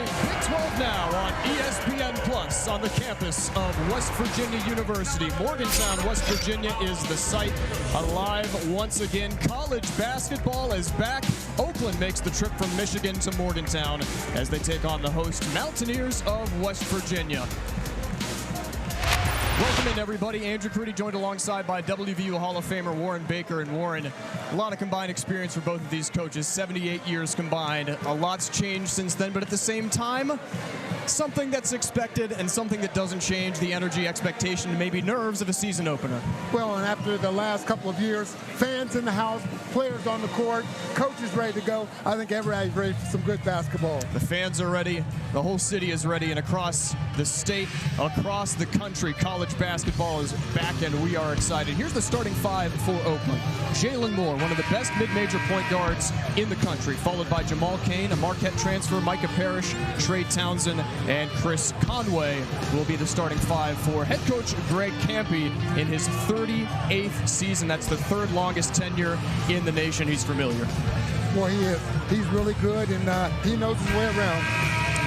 watching Big 12 Now on ESPN Plus on the campus of West Virginia University. Morgantown, West Virginia is the site. Alive once again. College basketball is back. Oakland makes the trip from Michigan to Morgantown as they take on the host Mountaineers of West Virginia. Welcome in, everybody. Andrew Crudy joined alongside by WVU Hall of Famer Warren Baker. And Warren, a lot of combined experience for both of these coaches, 78 years combined. A lot's changed since then, but at the same time, something that's expected and something that doesn't change, the energy, expectation, maybe nerves of a season opener. Well, and after the last couple of years, fans in the house, players on the court, coaches ready to go, I think everybody's ready for some good basketball. The fans are ready, the whole city is ready, and across the state, across the country, college basketball is back, and we are excited. Here's the starting five for Oakland. Jalen Moore, one of the best mid-major point guards in the country, followed by Jamal Cain, a Marquette transfer, Micah Parrish, Trey Townsend, and Chris Conway will be the starting five for head coach Greg Kampe in his 38th season. That's the third longest tenure in the nation. He's familiar. Well, he is. He's really good, and he knows his way around.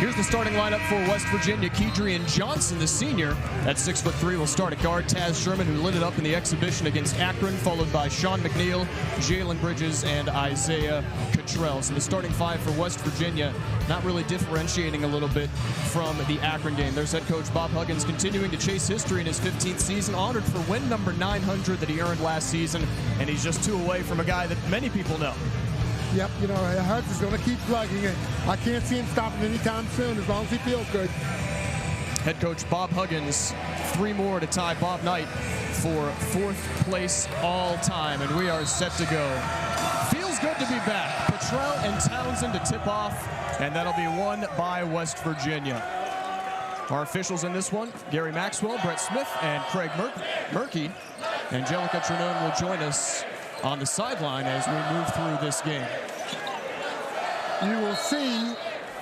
Here's the starting lineup for West Virginia. Kedrian Johnson, the senior, at 6'3", will start at guard. Taz Sherman, who lit it up in the exhibition against Akron, followed by Sean McNeil, Jalen Bridges, and Isaiah Cottrell. So the starting five for West Virginia, not really differentiating a little bit from the Akron game. There's head coach Bob Huggins continuing to chase history in his 15th season, honored for win number 900 that he earned last season, and he's just two away from a guy that many people know. Yep, you know, Hugs is going to keep plugging it. I can't see him stopping anytime soon as long as he feels good. Head coach Bob Huggins, 3 more to tie Bob Knight for 4th place all time, and we are set to go. Feels good to be back. Cottrell and Townsend to tip off, and that'll be won by West Virginia. Our officials in this one, Gary Maxwell, Brett Smith, and Craig Murky. Angelica Trenone will join us on the sideline as we move through this game. You will see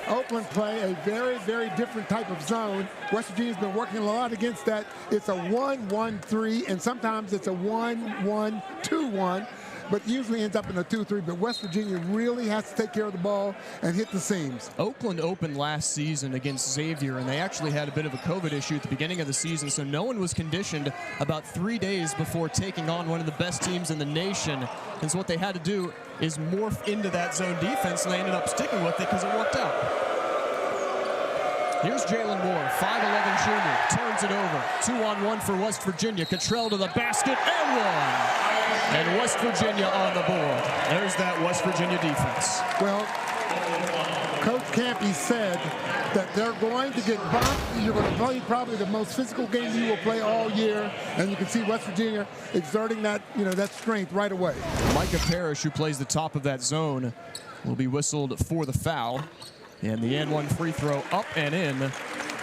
Oakland play a very, very different type of zone. West Virginia's been working a lot against that. It's a 1-1-3, and sometimes it's a 1-1-2-1, but usually ends up in a 2-3. But West Virginia really has to take care of the ball and hit the seams. Oakland opened last season against Xavier, and they actually had a bit of a COVID issue at the beginning of the season, so no one was conditioned about 3 days before taking on one of the best teams in the nation. And so what they had to do is morph into that zone defense, and they ended up sticking with it because it worked out. Here's Jalen Moore, 5'11" junior, turns it over. 2-on-1 for West Virginia. Cottrell to the basket, and one. And West Virginia on the board. There's that West Virginia defense. Well, Coach Kampe said that they're going to get bumped. You're going to play probably the most physical game you will play all year, and you can see West Virginia exerting that, that strength right away. Micah Parrish, who plays the top of that zone, will be whistled for the foul. And the and-one free throw up and in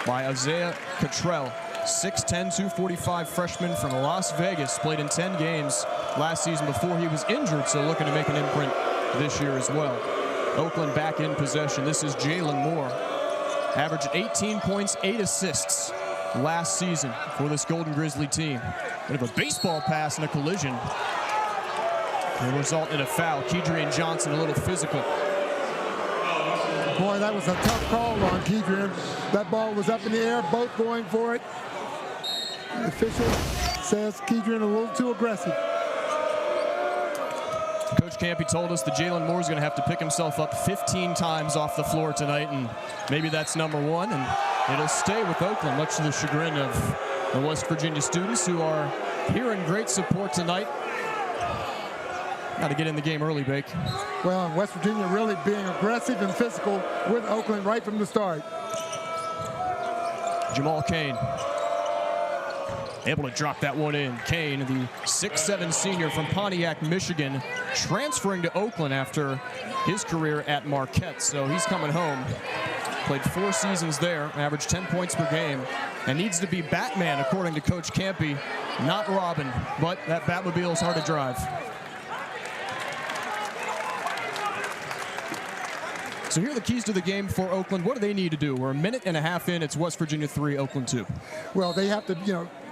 by Isaiah Cottrell. 6'10", 245 freshman from Las Vegas, played in 10 games last season before he was injured, so looking to make an imprint this year as well. Oakland back in possession. This is Jalen Moore. Averaged 18 points, 8 assists last season for this Golden Grizzly team. Bit of a baseball pass and a collision. Will result in a foul. Kedrian Johnson a little physical. Boy, that was a tough call on Kedrian. That ball was up in the air, both going for it. The official says Kedrian a little too aggressive. Coach Kampe told us that Jalen Moore's going to have to pick himself up 15 times off the floor tonight, and maybe that's number 1, and it'll stay with Oakland, much to the chagrin of the West Virginia students who are here in great support tonight. Got to get in the game early, Bake. Well, West Virginia really being aggressive and physical with Oakland right from the start. Jamal Cain able to drop that one in. Cain, the 6'7" senior from Pontiac, Michigan, transferring to Oakland after his career at Marquette. So he's coming home. Played 4 seasons there, averaged 10 points per game, and needs to be Batman, according to Coach Kampe, not Robin. But that Batmobile is hard to drive. So here are the keys to the game for Oakland. What do they need to do? We're a minute and a half in. It's West Virginia 3, Oakland 2. Well, they have to,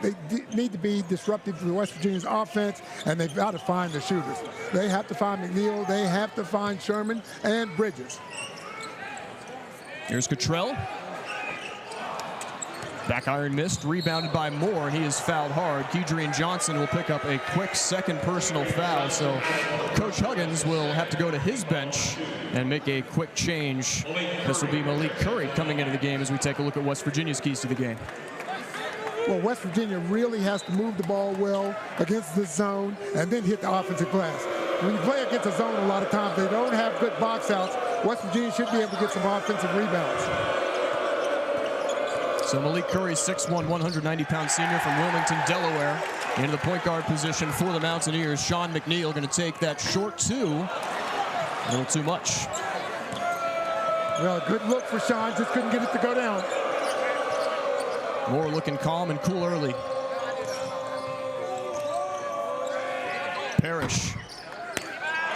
they need to be disruptive to West Virginia's offense, and they've got to find the shooters. They have to find McNeil. They have to find Sherman and Bridges. Here's Cottrell. Back iron missed, rebounded by Moore, and he is fouled hard. Kedrian Johnson will pick up a quick second personal foul, so Coach Huggins will have to go to his bench and make a quick change. This will be Malik Curry coming into the game as we take a look at West Virginia's keys to the game. Well, West Virginia really has to move the ball well against this zone and then hit the offensive glass. When you play against a zone, a lot of times they don't have good box outs. West Virginia should be able to get some offensive rebounds. So Malik Curry, 6'1", 190-pound senior from Wilmington, Delaware, into the point guard position for the Mountaineers. Sean McNeil going to take that short two. A little too much. Well, good look for Sean, just couldn't get it to go down. Moore looking calm and cool early. Parrish.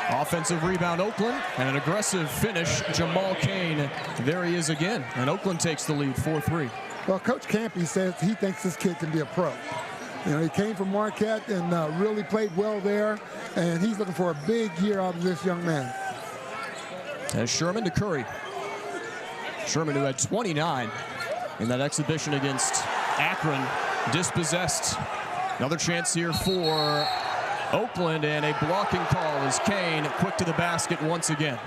Offensive rebound, Oakland, and an aggressive finish, Jamal Cain. There he is again, and Oakland takes the lead, 4-3. Well, Coach Campy says he thinks this kid can be a pro. You know, he came from Marquette and really played well there, and he's looking for a big year out of this young man. As Sherman to Curry. Sherman, who had 29 in that exhibition against Akron, dispossessed. Another chance here for Oakland, and a blocking call as Cain quick to the basket once again.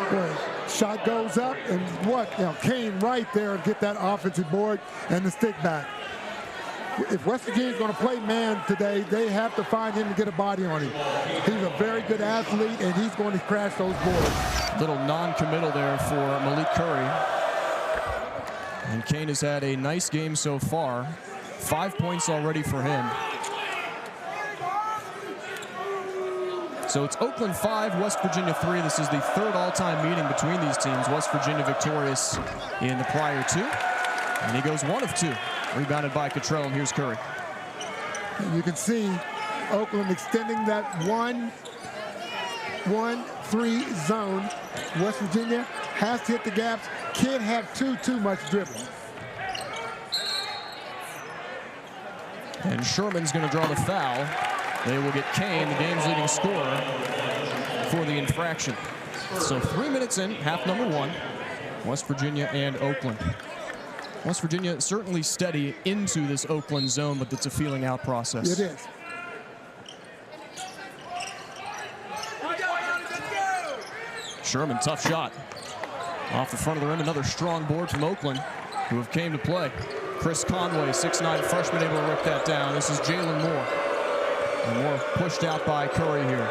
Boy, shot goes up, and what? You know, Cain right there to get that offensive board and the stick back. If West Virginia is going to play man today, they have to find him to get a body on him. He's a very good athlete, and he's going to crash those boards. Little non-committal there for Malik Curry. And Cain has had a nice game so far. 5 points already for him. So it's Oakland 5, West Virginia 3. This is the third all-time meeting between these teams. West Virginia victorious in the prior two. And he goes 1 of 2. Rebounded by Cottrell, and here's Curry. You can see Oakland extending that 1-1-3 zone. West Virginia has to hit the gaps. Can't have too much dribbling. And Sherman's going to draw the foul. They will get Cain, the game's leading scorer, for the infraction. So 3 minutes in, half number 1, West Virginia and Oakland. West Virginia certainly steady into this Oakland zone, but it's a feeling out process. It is. Sherman, tough shot. Off the front of the rim, another strong board from Oakland, who have came to play. Chris Conway, 6'9", freshman, able to rip that down. This is Jalen Moore. And Moore pushed out by Curry here.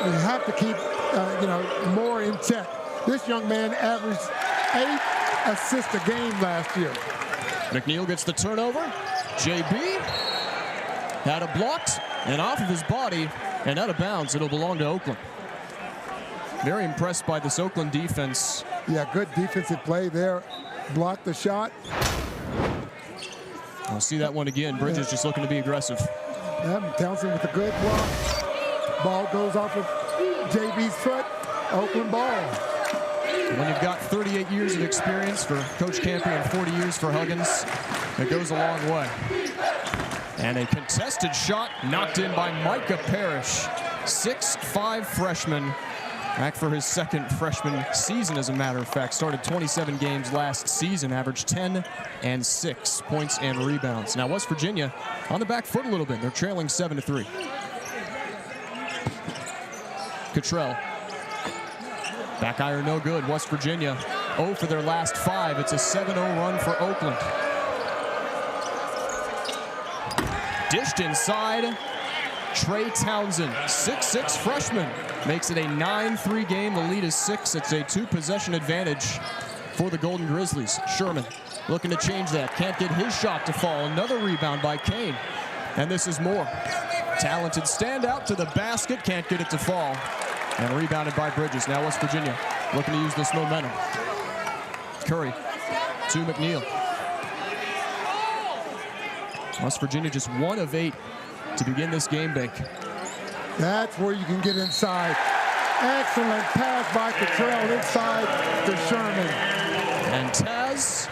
You have to keep, Moore in check. This young man averaged 8 assists a game last year. McNeil gets the turnover. JB had it blocked and off of his body and out of bounds. It'll belong to Oakland. Very impressed by this Oakland defense. Yeah, good defensive play there. Blocked the shot. I'll see that one again. Bridges just looking to be aggressive. Yeah, Townsend with a good block. Ball goes off of JB's foot. Oakland ball. When you've got 38 years of experience for Coach Campy and 40 years for Huggins, it goes a long way. And a contested shot knocked in by Micah Parrish. 6'5" freshman. Back for his second freshman season, as a matter of fact. Started 27 games last season, averaged 10 and 6 points and rebounds. Now West Virginia on the back foot a little bit. They're trailing 7-3. Cottrell. Back iron no good. West Virginia 0 for their last 5. It's a 7-0 run for Oakland. Dished inside. Trey Townsend, 6'6" freshman, makes it a 9-3 game. The lead is 6. It's a 2-possession advantage for the Golden Grizzlies. Sherman looking to change that. Can't get his shot to fall. Another rebound by Cain. And this is Moore. Talented standout to the basket. Can't get it to fall. And rebounded by Bridges. Now West Virginia looking to use this momentum. Curry to McNeil. West Virginia just 1 of 8 to begin this game bank. That's where you can get inside. Excellent pass by Cottrell inside to Sherman. And Taz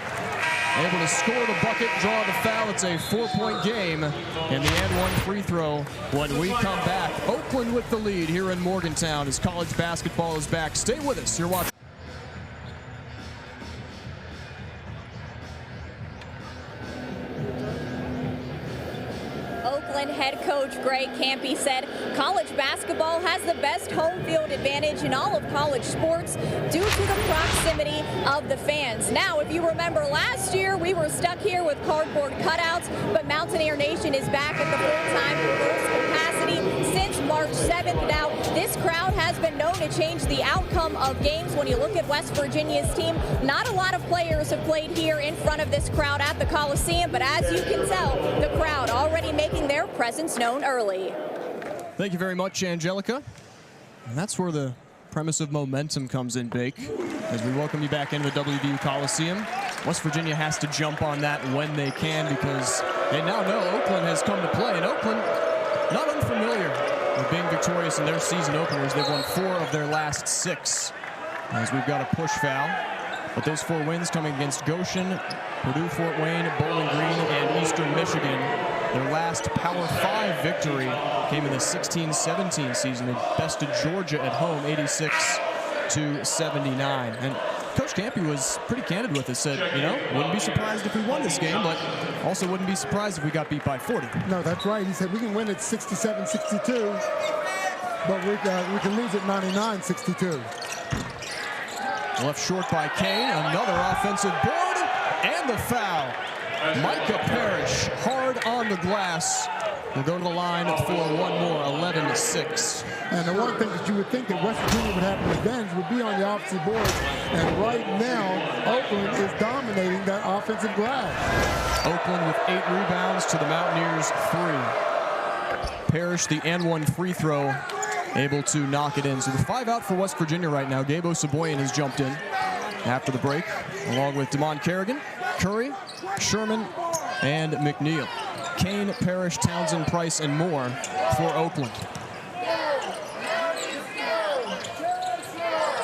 able to score the bucket, draw the foul. It's a 4-point game, and the and one free throw when we come back. Oakland with the lead here in Morgantown as college basketball is back. Stay with us. You're watching. Oakland head coach Greg Kampe said college basketball has the best home field advantage in all of college sports due to the proximity of the fans. Now, if you remember last year, we were stuck here with cardboard cutouts, but Mountaineer Nation is back at the full-time reverse capacity since March 7th. Now, this crowd has been known to change the outcome of games. When you look at West Virginia's team, not a lot of players have played here in front of this crowd at the Coliseum, but as you can tell, the crowd already making their presence known early. Thank you very much, Angelica. And that's where the premise of momentum comes in, Bake. As we welcome you back into the WVU Coliseum, West Virginia has to jump on that when they can because they now know Oakland has come to play. And Oakland, not unfamiliar with being victorious in their season openers. They've won 4 of their last 6. As we've got a push foul. But those 4 wins coming against Goshen, Purdue, Fort Wayne, Bowling Green, and Eastern Michigan. Their last Power 5 victory came in the 16-17 season. They bested Georgia at home, 86-79. And Coach Kampe was pretty candid with us. Said, you know, wouldn't be surprised if we won this game, but also wouldn't be surprised if we got beat by 40. No, that's right. He said we can win at 67-62, but we can lose at 99-62. Left short by Kane. Another offensive board and the foul. Micah Parrish hard on the glass. We'll go to the line for one more, 11-6. And the one thing that you would think that West Virginia would have an advantage would be on the offensive boards. And right now, Oakland is dominating that offensive glass. Oakland with 8 rebounds to the Mountaineers 3. Parrish, the and one free throw, able to knock it in. So the 5 out for West Virginia right now. Gabe Osaboyan has jumped in after the break, along with Damon Kerrigan, Curry, Sherman, and McNeil. Kane, Parrish, Townsend, Price, and more for Oakland.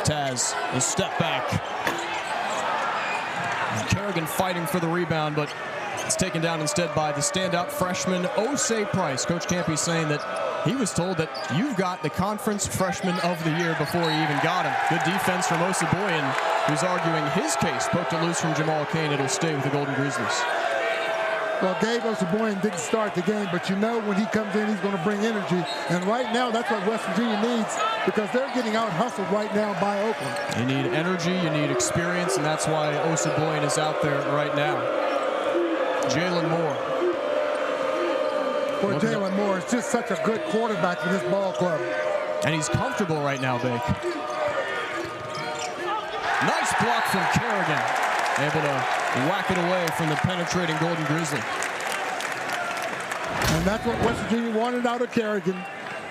Taz, a step back. And Kerrigan fighting for the rebound, but it's taken down instead by the standout freshman, Osei Price. Coach Kampe saying that he was told that you've got the conference freshman of the year before he even got him. Good defense from Osaboyan, who's arguing his case. Poked it loose from Jamal Kane. It'll stay with the Golden Grizzlies. Well, Gabe Osaboyan didn't start the game, but you know when he comes in, he's going to bring energy. And right now, that's what West Virginia needs because they're getting out-hustled right now by Oakland. You need energy, you need experience, and that's why Osaboyan is out there right now. Jalen Moore. Boy, Jalen Moore is just such a good quarterback for this ball club. And he's comfortable right now, Bake. Nice block from Kerrigan. Able to whack it away from the penetrating Golden Grizzly. And that's what West Virginia wanted out of Kerrigan.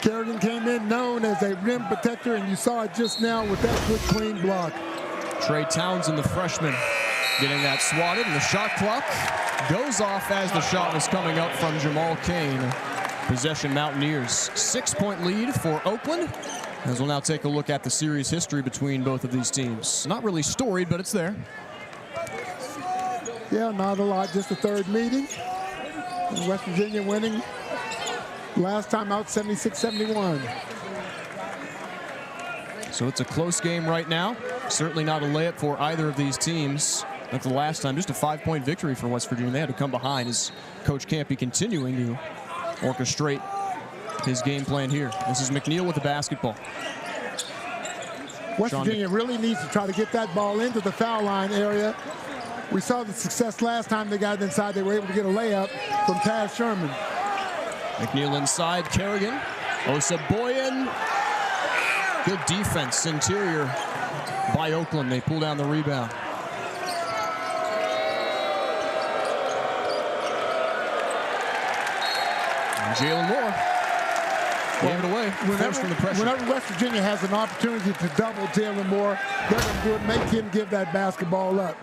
Kerrigan came in known as a rim protector, and you saw it just now with that good, clean block. Trey Townsend, the freshman, getting that swatted, and the shot clock goes off as the shot was coming up from Jamal Kane. Possession Mountaineers. 6-point lead for Oakland. As we'll now take a look at the series history between both of these teams. Not really storied, but it's there. Yeah, not a lot, just the 3rd meeting. And West Virginia winning last time out 76-71. So it's a close game right now. Certainly not a layup for either of these teams. That's the last time, just a 5-point victory for West Virginia. They had to come behind as Coach Kampe continuing to orchestrate his game plan here. This is McNeil with the basketball. West Virginia really needs to try to get that ball into the foul line area. We saw the success last time they got it inside. They were able to get a layup from Taz Sherman. McNeil inside, Kerrigan. Osaboyan. Good defense, interior by Oakland. They pull down the rebound. And Jalen Moore gave it away. From the pressure. Whenever West Virginia has an opportunity to double Jalen Moore, they're going to make him give that basketball up.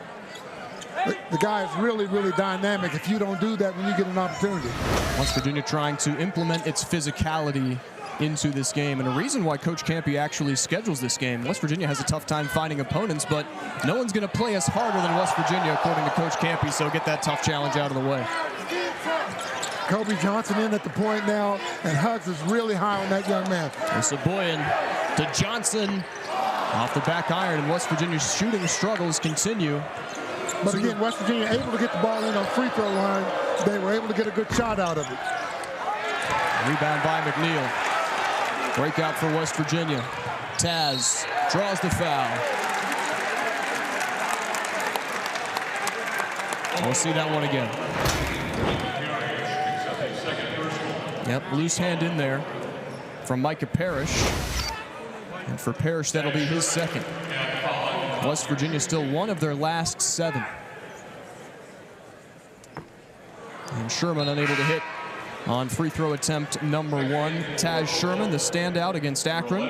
The guy is really, really dynamic if you don't do that when you get an opportunity. West Virginia trying to implement its physicality into this game. And a reason why Coach Campy actually schedules this game. West Virginia has a tough time finding opponents, but no one's going to play us harder than West Virginia, according to Coach Campy, so get that tough challenge out of the way. Kobe Johnson in at the point now, and Hugs is really high on that young man. Saboyan to Johnson off the back iron, and West Virginia's shooting struggles continue. But again, West Virginia able to get the ball in on free throw line. They were able to get a good shot out of it. Rebound by McNeil. Breakout for West Virginia. Taz draws the foul. We'll see that one again. Yep, loose hand in there from Micah Parrish. And for Parrish, that'll be his second. West Virginia still one of their last 7. And Sherman unable to hit on free throw attempt number 1. Taz Sherman, the standout against Akron.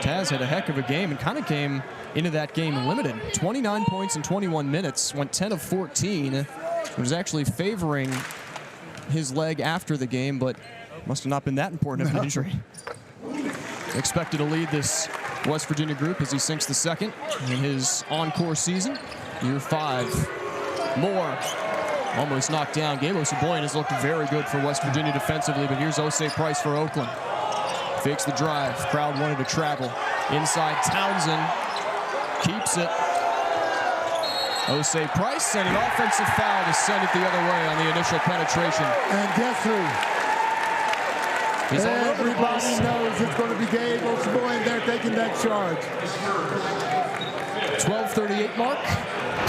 Taz had a heck of a game and kind of came into that game limited. 29 points in 21 minutes, went 10 of 14. It was actually favoring his leg after the game, but must have not been that important of an injury. Expected to lead this West Virginia group as he sinks the second in his encore season, year 5. Moore almost knocked down. Gabe Osaboyan has looked very good for West Virginia defensively, but here's Osei Price for Oakland. Fakes the drive. Crowd wanted to travel. Inside Townsend. Keeps it. Osei Price and an offensive foul to send it the other way on the initial penetration. And guess who? Everybody knows it's going to be Gabe Osaboyan. They're taking that charge. 12:38 mark.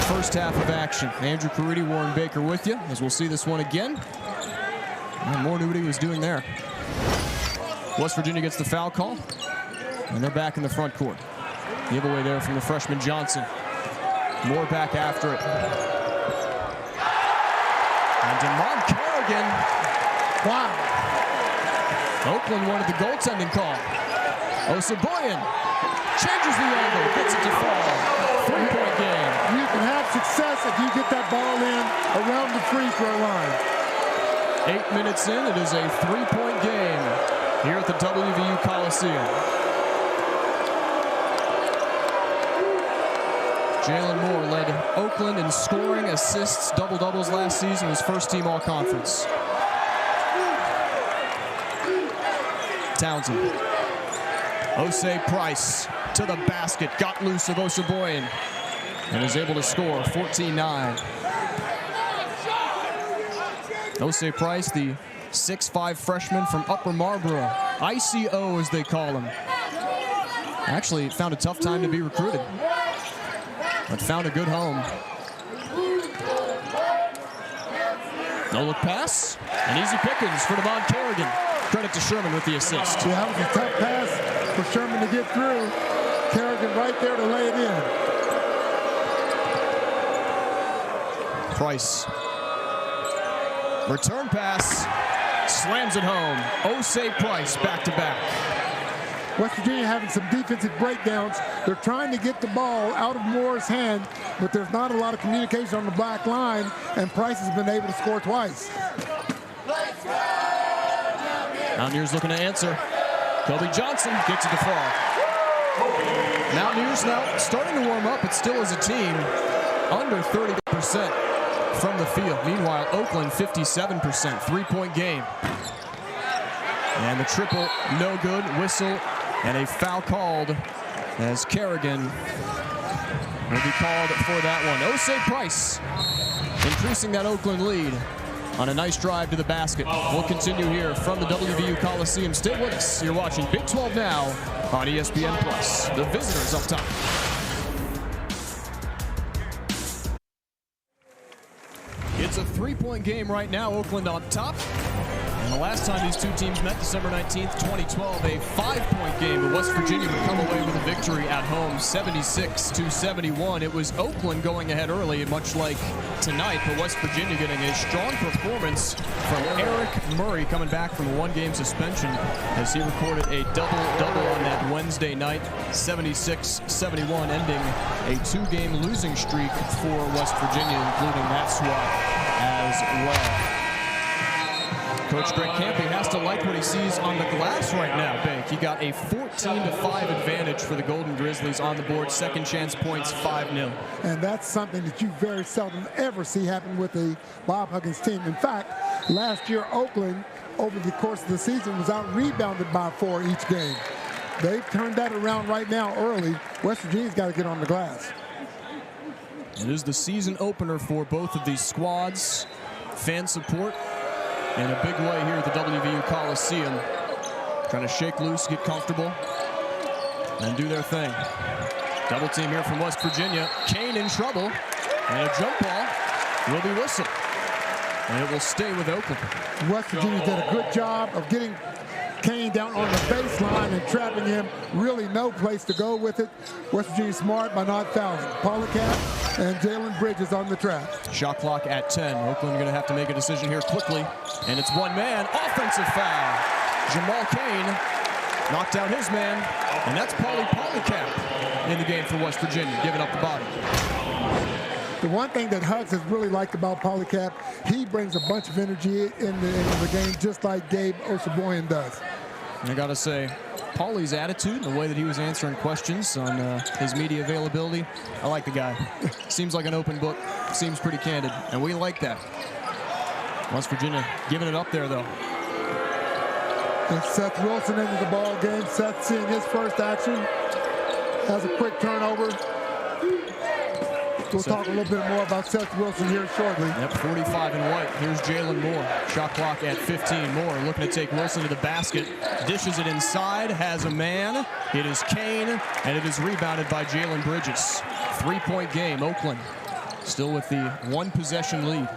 First half of action. Andrew Caridi, Warren Baker with you as we'll see this one again. And more knew what he was doing there. West Virginia gets the foul call, and they're back in the front court. Giveaway there from the freshman Johnson. Moore back after it. And DeMond Kerrigan. Wow. Oakland wanted the goaltending call. Osaboyan changes the angle, gets it to fall. 3-point game. You can have success if you get that ball in around the free throw line. 8 minutes in, it is a 3-point game here at the WVU Coliseum. Jalen Moore led Oakland in scoring, assists, double-doubles last season, was first-team all-conference. Townsend. Osei Price to the basket, got loose of Osaboyan, and is able to score 14-9. Osei Price, the 6'5" freshman from Upper Marlboro. ICO, as they call him. Actually found a tough time to be recruited, but found a good home. No look pass, and easy pickings for DeMond Kerrigan. Credit to Sherman with the assist. Yeah, that was a tough pass for Sherman to get through. Kerrigan right there to lay it in. Price. Return pass. Slams it home. Osei Price back to back. West Virginia having some defensive breakdowns. They're trying to get the ball out of Moore's hand, but there's not a lot of communication on the back line, and Price has been able to score twice. Mountaineers looking to answer. Kobe Johnson gets it to fall. Mountaineers now starting to warm up, but still as a team under 30% from the field. Meanwhile, Oakland 57%, 3-point game. And the triple, no good, whistle, and a foul called as Kerrigan will be called for that one. Osei Price increasing that Oakland lead on a nice drive to the basket. We'll continue here from the WVU Coliseum. Stay with us. You're watching Big 12 Now on ESPN+. The visitors up top. It's a 3-point game right now. Oakland on top. And the last time these two teams met, December 19th, 2012, a 5-point game. But West Virginia would come away with a victory at home, 76-71. It was Oakland going ahead early, much like tonight, but West Virginia getting a strong performance from Eric Murray, coming back from a 1-game suspension as he recorded a double-double on that Wednesday night, 76-71, ending a 2-game losing streak for West Virginia, including that swap as well. Coach Greg Campy has to like what he sees on the glass right now, Bank. He got a 14-5 advantage for the Golden Grizzlies on the board. Second chance points, 5-0. And that's something that you very seldom ever see happen with the Bob Huggins team. In fact, last year, Oakland, over the course of the season, was out-rebounded by 4 each game. They've turned that around right now early. West Virginia's got to get on the glass. It is the season opener for both of these squads. Fan support in a big way here at the WVU Coliseum. Trying to shake loose, get comfortable, and do their thing. Double team here from West Virginia. Kane in trouble, and a jump ball will be whistled. And it will stay with Oakland. West Virginia did a good job of getting Kane down on the baseline and trapping him. Really no place to go with it. West Virginia smart by not fouling. Polycat and Jalen Bridges on the trap. Shot clock at 10. Oakland going to have to make a decision here quickly. And it's one man. Offensive foul. Jamal Kane knocked out his man. And that's Polycat in the game for West Virginia, giving up the body. The one thing that Hugs has really liked about Polycat, he brings a bunch of energy in the game, just like Gabe Osaboyan does. And I got to say, Paulie's attitude, the way that he was answering questions on his media availability, I like the guy. Seems like an open book, seems pretty candid, and we like that. West Virginia giving it up there, though. And Seth Wilson into the ball game. Seth seeing his first action. Has a quick turnover. We'll talk a little bit more about Seth Wilson here shortly. Yep, 45 in white. Here's Jalen Moore. Shot clock at 15. Moore looking to take Wilson to the basket. Dishes it inside. Has a man. It is Kane, and it is rebounded by Jalen Bridges. 3-point game. Oakland still with the 1-possession lead.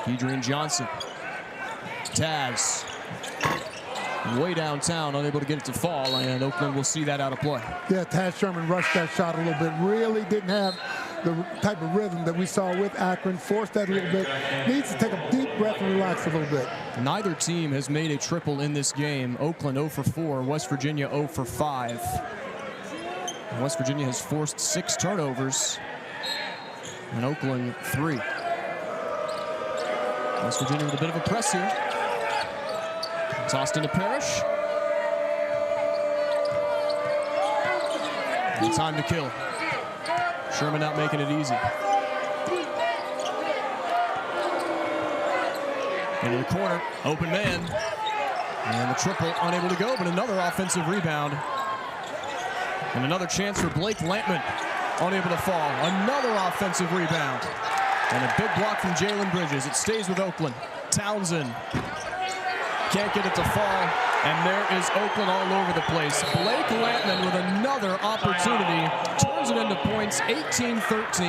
Adrian Johnson. Taz. Way downtown, unable to get it to fall, and Oakland will see that out of play. Yeah, Taz Sherman rushed that shot a little bit. Really didn't have the type of rhythm that we saw with Akron. Forced that a little bit. Needs to take a deep breath and relax a little bit. Neither team has made a triple in this game. Oakland 0 for 4, West Virginia 0 for 5. West Virginia has forced 6 turnovers, and Oakland 3. West Virginia with a bit of a press here. Tossed into Parrish. And time to kill. Sherman not making it easy. Into the corner, open man. And the triple unable to go, but another offensive rebound. And another chance for Blake Lampman. Unable to fall. Another offensive rebound. And a big block from Jalen Bridges. It stays with Oakland. Townsend. Can't get it to fall, and there is Oakland all over the place. Blake Lampman with another opportunity, turns it into points, 18-13,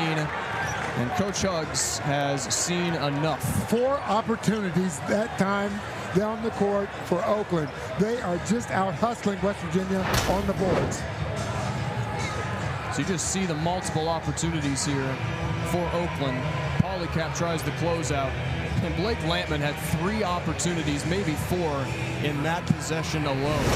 and Coach Hugs has seen enough. 4 opportunities that time down the court for Oakland. They are just out hustling West Virginia on the boards. So you just see the multiple opportunities here for Oakland. Polycat tries the closeout. And Blake Lampman had 3 opportunities, maybe 4, in that possession alone.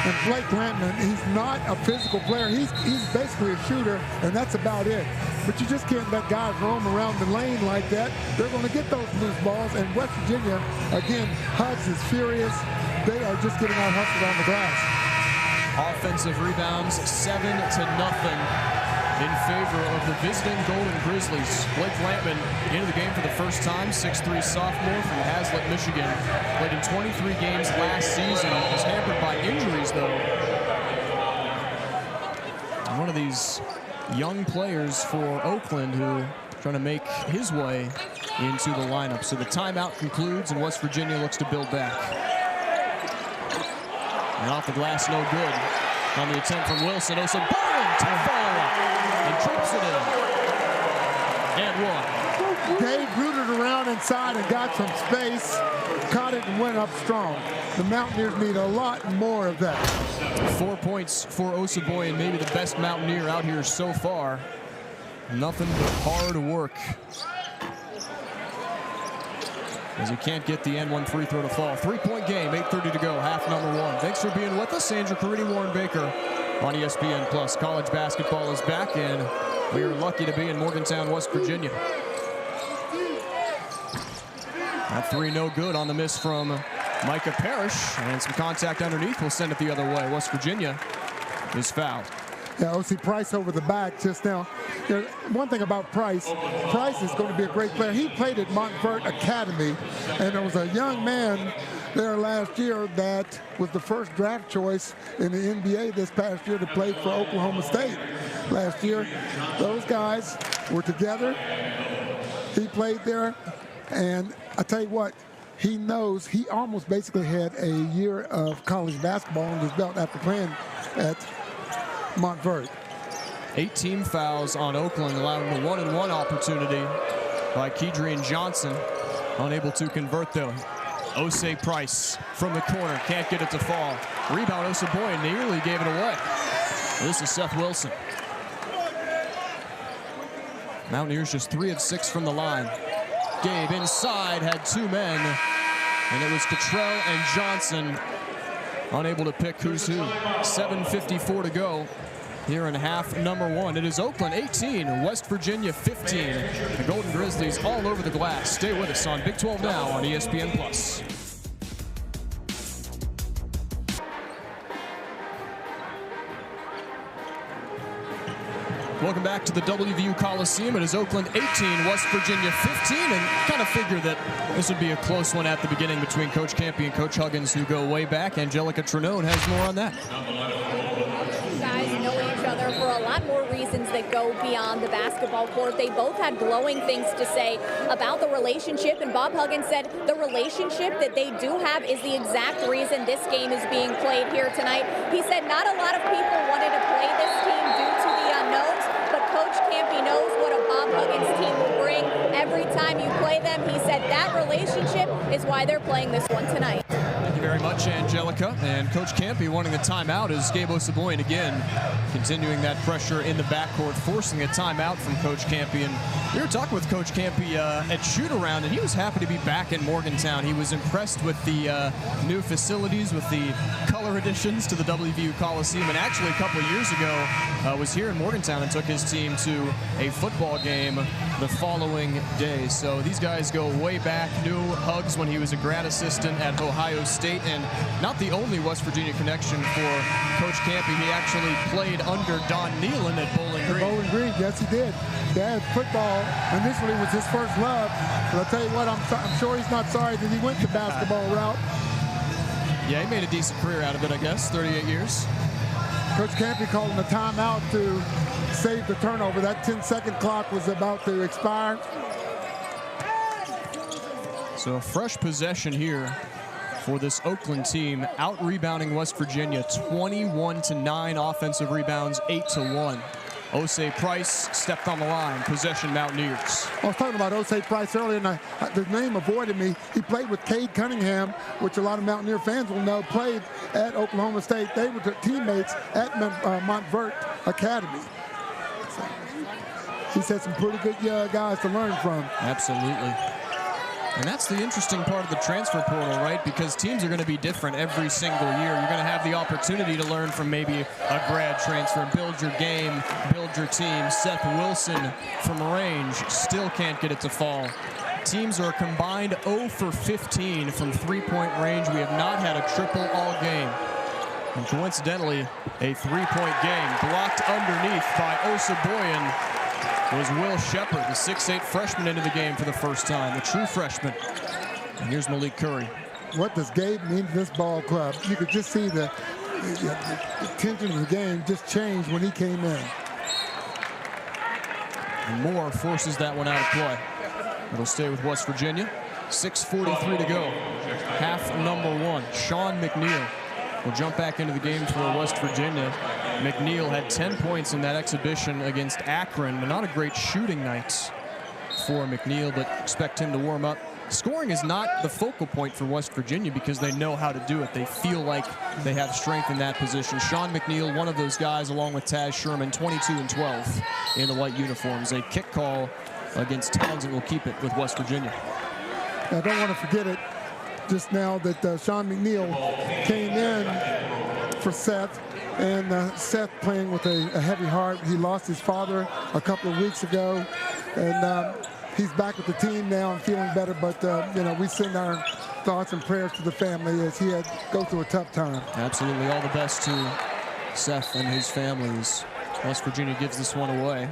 And Blake Lampman, he's not a physical player. He's basically a shooter, and that's about it. But you just can't let guys roam around the lane like that. They're going to get those loose balls. And West Virginia, again, Hugs is furious. They are just getting out hustled on the glass. Offensive rebounds, 7-0. In favor of the visiting Golden Grizzlies. Blake Lampman into the game for the first time, 6'3" sophomore from Hazlet, Michigan. Played in 23 games last season. Was hampered by injuries, though. And one of these young players for Oakland who trying to make his way into the lineup. So the timeout concludes, and West Virginia looks to build back. And off the glass, no good. On the attempt from Wilson, Osaboyan to follow-up. And trips it in. And 1. Dave rooted around inside and got some space, caught it and went up strong. The Mountaineers need a lot more of that. 4 points for Osaboyan, maybe the best Mountaineer out here so far. Nothing but hard work. As he can't get the N1 free throw to fall. 3-point game, 8:30 to go, half number 1. Thanks for being with us, Sandra Caridi, Warren Baker on ESPN+. College basketball is back, and we are lucky to be in Morgantown, West Virginia. That three no good on the miss from Micah Parrish, and some contact underneath will send it the other way. West Virginia is fouled. Yeah, O.C. Price over the back just now. You know, one thing about Price is going to be a great player. He played at Montverde Academy, and there was a young man there last year that was the first draft choice in the NBA this past year to play for Oklahoma State last year. Those guys were together. He played there, and I tell you what, he knows he almost basically had a year of college basketball on his belt after playing at Montverde. 18 fouls on Oakland, allowing the 1-and-1 opportunity by Kedrian Johnson. Unable to convert though. Osei Price from the corner, can't get it to fall. Rebound, Oseboy nearly gave it away. This is Seth Wilson. Mountaineers just 3 of 6 from the line. Gabe inside, had 2 men, and it was Cottrell and Johnson unable to pick who's who. 7:54 to go here in half number 1. It is Oakland 18, West Virginia 15. The Golden Grizzlies all over the glass. Stay with us on Big 12 Now on ESPN+. Welcome back to the WVU Coliseum. It is Oakland 18, West Virginia 15, and kind of figured that this would be a close one at the beginning between Coach Campy and Coach Huggins, who go way back. Angelica Trenone has more on that. You guys know each other for a lot more reasons that go beyond the basketball court. They both had glowing things to say about the relationship, and Bob Huggins said the relationship that they do have is the exact reason this game is being played here tonight. He said not a lot of people wanted to play this team due to the unknowns, but Coach Campy knows what a Bob Huggins team will bring every time you play them. He said that relationship is why they're playing this one tonight. Thank you very much, Angelica. And Coach Campy wanting the timeout is Gabe Oseboy again, continuing that pressure in the backcourt, forcing a timeout from Coach Campy. And we were talking with Coach Campy at shoot-around, and he was happy to be back in Morgantown. He was impressed with the new facilities, with the color additions to the WVU Coliseum, and actually a couple of years ago was here in Morgantown and took his team to a football game the following day. So these guys go way back. Knew Huggs when he was a grad assistant at Ohio State, and not the only West Virginia connection for Coach Campy. He actually played under Don Nealon at Bowling Green. Bowling Green, yes he did. Yeah, football initially was his first love, but I'll tell you what, I'm sure he's not sorry that he went the basketball route. Yeah, he made a decent career out of it, I guess, 38 years. Coach Campy called him a timeout to save the turnover. That 10-second clock was about to expire. So a fresh possession here for this Oakland team, out-rebounding West Virginia 21-9, offensive rebounds 8-1. Osei Price stepped on the line, possession Mountaineers. I was talking about Osei Price earlier, and the name avoided me. He played with Cade Cunningham, which a lot of Mountaineer fans will know, played at Oklahoma State. They were teammates at Montverde Academy. So, he's had some pretty good guys to learn from. Absolutely. And that's the interesting part of the transfer portal, right? Because teams are going to be different every single year. You're going to have the opportunity to learn from maybe a grad transfer, build your game, build your team. Seth Wilson from range still can't get it to fall. Teams are combined 0 for 15 from three-point range. We have not had a triple all game. And coincidentally, a three-point game blocked underneath by Oseboyan. Was Will Shepard, the 6'8 freshman, into the game for the first time, the true freshman. And here's Malik Curry. What does Gabe mean to this ball club? You could just see the tension of the game just change when he came in. And Moore forces that one out of play. It'll stay with West Virginia. 6:43 to go. Half number 1. Sean McNeil will jump back into the game for West Virginia. McNeil had 10 points in that exhibition against Akron. Not a great shooting night for McNeil, but expect him to warm up. Scoring is not the focal point for West Virginia because they know how to do it. They feel like they have strength in that position. Sean McNeil, one of those guys, along with Taz Sherman, 22-12 in the white uniforms. A kick call against Townsend will keep it with West Virginia. I don't want to forget it just now that Sean McNeil came in for Seth. And Seth playing with a heavy heart. He lost his father a couple of weeks ago. And he's back with the team now and feeling better. But, you know, we send our thoughts and prayers to the family as he had go through a tough time. Absolutely. All the best to Seth and his family as West Virginia gives this one away.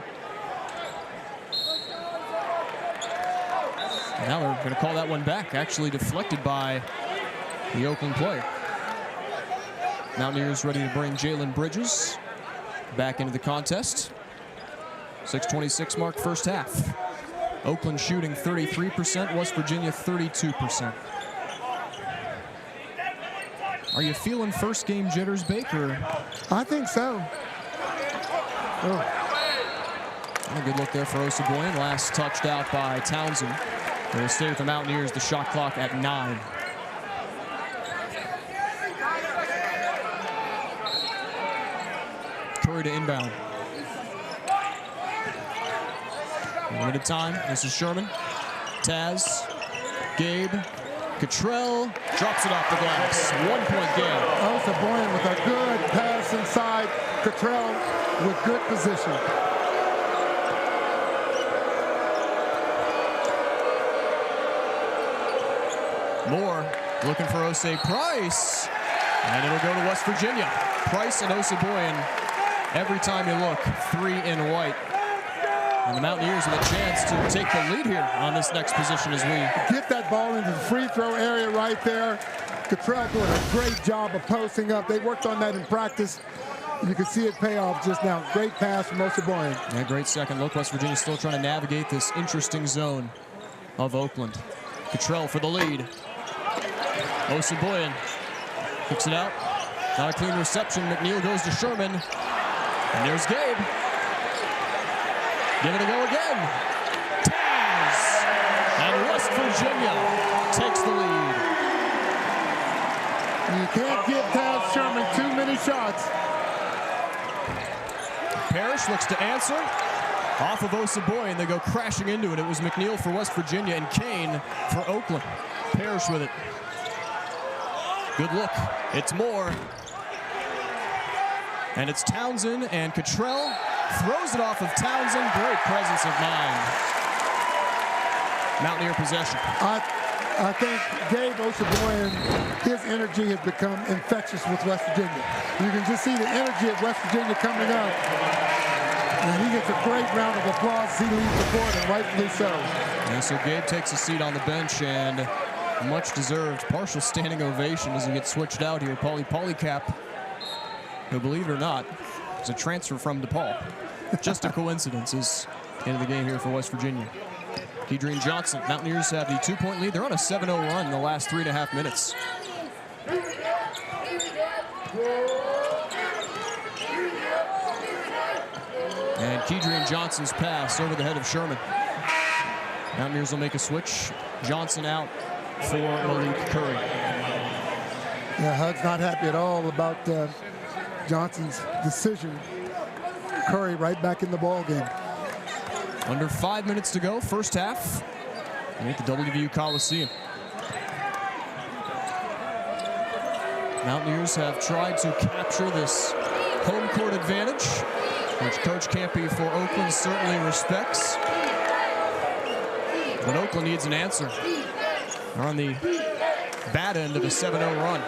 Now they're going to call that one back, actually deflected by the Oakland player. Mountaineers ready to bring Jalen Bridges back into the contest. 6:26 mark first half. Oakland shooting 33%, West Virginia 32%. Are you feeling first game jitters, Baker? I think so. A good look there for Osabuoyen. Last touched out by Townsend. They'll stay with the Mountaineers, the shot clock at 9. Curry to inbound. Limited time. This is Sherman. Taz. Gabe. Cottrell drops it off the glass. 1-point game. Osabuoyen with a good pass inside. Cottrell with good position. Moore looking for Osei Price. And it'll go to West Virginia. Price and Osabuoyen, every time you look, 3 in white. And the Mountaineers with a chance to take the lead here on this next position as we get that ball into the free throw area right there. Cottrell doing a great job of posting up. They worked on that in practice. You can see it pay off just now. Great pass from Osabuoyen. Yeah, great second look. West Virginia still trying to navigate this interesting zone of Oakland. Cottrell for the lead. Osabuoyen kicks it out. Not a clean reception. McNeil goes to Sherman. And there's Gabe. Give it a go again. Taz. And West Virginia takes the lead. You can't give Taz Sherman too many shots. Parrish looks to answer. Off of Osabuoyen, they go crashing into it. It was McNeil for West Virginia and Kane for Oakland. Parrish with it. Good look. It's Moore. And it's Townsend, and Cottrell throws it off of Townsend. Great presence of mind. Mountaineer possession. I think Gabe Osabuoyen, his energy has become infectious with West Virginia. You can just see the energy of West Virginia coming up. And he gets a great round of applause as he leaves the court, and rightfully so. Yeah, so Gabe takes a seat on the bench, and much-deserved partial standing ovation as he gets switched out here. Paulie Polycap, who, believe it or not, is a transfer from DePaul. Just a coincidence, is into the game here for West Virginia. Kedrian Johnson, Mountaineers have the 2-point lead. They're on a 7-0 run in the last 3.5 minutes. And Kedrian Johnson's pass over the head of Sherman. Mountaineers will make a switch. Johnson out for Malik Curry. Yeah, Hud's not happy at all about Johnson's decision. Curry right back in the ball game. Under 5 minutes to go, first half. At the WVU Coliseum. Mountaineers have tried to capture this home court advantage, which Coach Campy for Oakland certainly respects. But Oakland needs an answer. They're on the bad end of a 7-0 run.